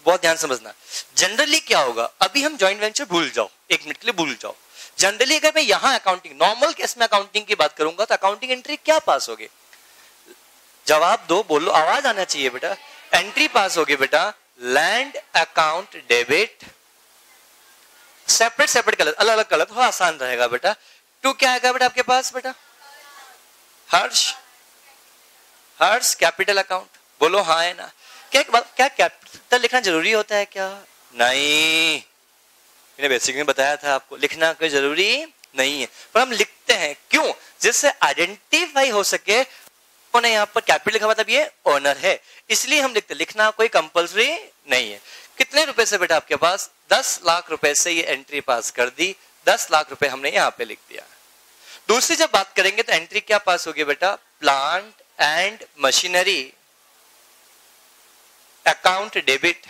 बहुत ध्यान समझना। जनरली क्या होगा, अभी हम जॉइंट वेंचर भूल जाओ, 1 मिनट के लिए भूल जाओ। जनरली अगर मैं यहां अकाउंटिंग, नॉर्मल केस में अकाउंटिंग की बात करूंगा तो अकाउंटिंग एंट्री क्या पास होगी? जवाब दो, बोलो, आवाज आना चाहिए बेटा। एंट्री पास होगी बेटा land account debit, separate separate colour, अलग अलग कलर, थोड़ा आसान रहेगा बेटा। 2 क्या आएगा बेटा आपके पास बेटा? हर्ष कैपिटल अकाउंट। बोलो हाँ है ना? क्या कैपिटल लिखना जरूरी होता है क्या? नहीं, मैंने बेसिक में बताया था आपको, लिखना कोई जरूरी नहीं है, पर हम लिखते हैं क्यों? जिससे आइडेंटिफाई हो सके उन्होंने यहाँ पर कैपिटल लिखा, मतलब ये ओनर है, इसलिए हम लिखते। लिखना कोई कंपल्सरी नहीं है। कितने रुपए से बेटा आपके पास? 10 लाख रुपए से ये एंट्री पास कर दी। 10 लाख रुपए हमने यहाँ पे लिख दिया। दूसरी जब बात करेंगे तो एंट्री क्या पास होगी बेटा? Plant and machinery account debit.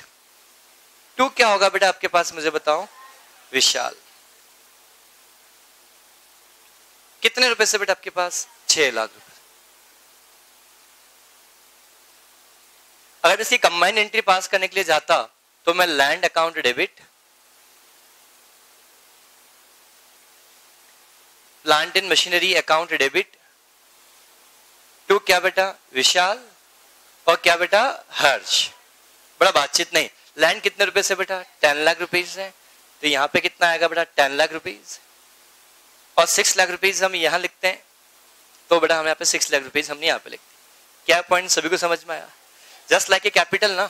2 क्या होगा बेटा आपके पास, मुझे बताओ विशाल। कितने रुपए से बेटा आपके पास? 6 लाख रुपए। अगर इसकी कंबाइंड एंट्री पास करने के लिए जाता तो मैं land account debit, plant and machinery account debit, 2 क्या बेटा? विशाल, और क्या बेटा? हर्ष। बड़ा बातचीत नहीं। लैंड कितने रुपए से बेटा? 10 लाख रुपीज है, तो यहां पे कितना आएगा बेटा? 10 लाख रुपीज। और 6 लाख रुपीज हम यहां लिखते हैं, तो बेटा हम यहाँ पे 6 लाख रुपीज हमने यहाँ पे लिखते हैं। क्या पॉइंट सभी को समझ में आया? जस्ट लाइक ए कैपिटल ना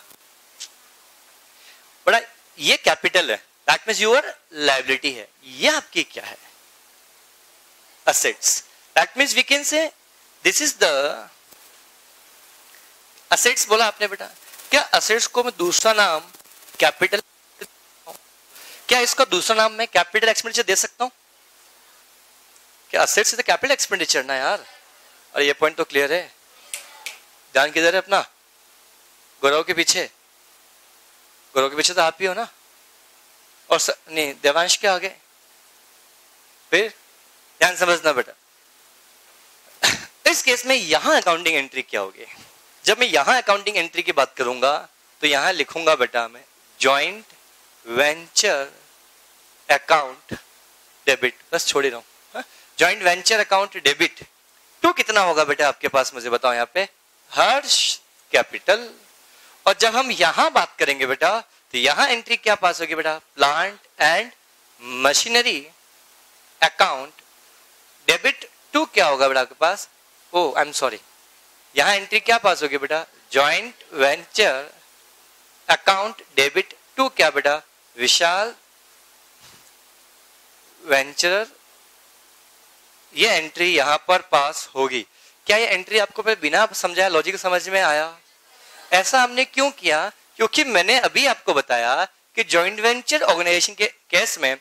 बड़ा, ये कैपिटल है, दैट मींस योर लायबिलिटी है। ये आपकी क्या है? Assets. That means we can say this is the assets. बोला आपने बेटा। क्या असेट्स को मैं दूसरा नाम कैपिटल, क्या इसका दूसरा नाम मैं कैपिटल एक्सपेंडिचर दे सकता हूं? क्या assets is the capital expenditure ना यार? और ये पॉइंट तो क्लियर है। ध्यान किधर है अपना? गौरव के पीछे। गौरव के पीछे तो आप ही हो ना? और नहीं, देवांश के आगे। फिर ध्यान समझना बेटा, इस केस में यहां अकाउंटिंग एंट्री क्या होगी? जब मैं यहां अकाउंटिंग एंट्री की बात करूंगा तो यहां लिखूंगा बेटा मैं जॉइंट वेंचर अकाउंट डेबिट, बस छोड़ ही रहा हूं। Joint venture account debit. 2 कितना होगा बेटा आपके पास, मुझे बताओ यहाँ पे? हर्ष कैपिटल। और जब हम यहां बात करेंगे बेटा तो यहां एंट्री क्या पास होगी बेटा? Plant and machinery account debit. 2 क्या होगा बेटा आपके पास? ओ आई एम सॉरी, यहां एंट्री क्या पास होगी बेटा? Joint venture account debit. 2 क्या बेटा? विशाल वेंचर। ये एंट्री यहां पर पास होगी। क्या ये एंट्री आपको बिना समझाया लॉजिक समझ में आया? ऐसा हमने क्यों किया? क्योंकि मैंने अभी आपको बताया कि जॉइंट वेंचर ऑर्गेनाइजेशन के केस में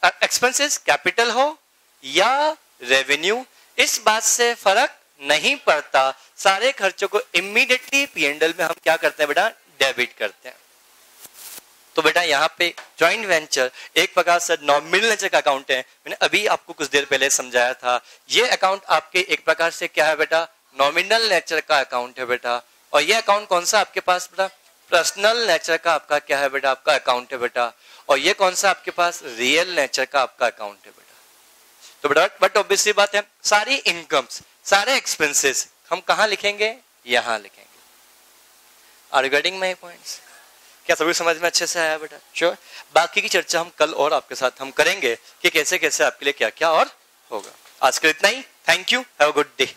एक्सपेंसेस कैपिटल हो या रेवेन्यू, इस बात से फर्क नहीं पड़ता, सारे खर्चों को इमीडिएटली पीएनएल में हम क्या करते हैं बेटा? डेबिट करते हैं। तो बेटा यहाँ पे जॉइंट वेंचर एक प्रकार से नॉमिनल नेचर का अकाउंट है। मैंने अभी आपको कुछ देर पहले समझाया था, ये अकाउंट आपके एक प्रकार से क्या है बेटा? नॉमिनल नेचर का अकाउंट है बेटा। और ये अकाउंट कौन सा आपके पास बेटा? पर्सनल नेचर का आपका क्या है बेटा? आपका अकाउंट है बेटा। और ये कौन सा आपके पास? रियल नेचर का आपका अकाउंट है बेटा। तो बेटा बट ऑब्वियसली बात है, सारी इनकम्स, सारे एक्सपेंसेस हम कहाँ लिखेंगे? यहाँ लिखेंगे। Are you getting my points? क्या सभी समझ में अच्छे से आया बेटा? श्योर। बाकी की चर्चा हम कल और आपके साथ हम करेंगे कि कैसे कैसे आपके लिए क्या क्या और होगा। आज के लिए इतना ही। Thank you, have a good day.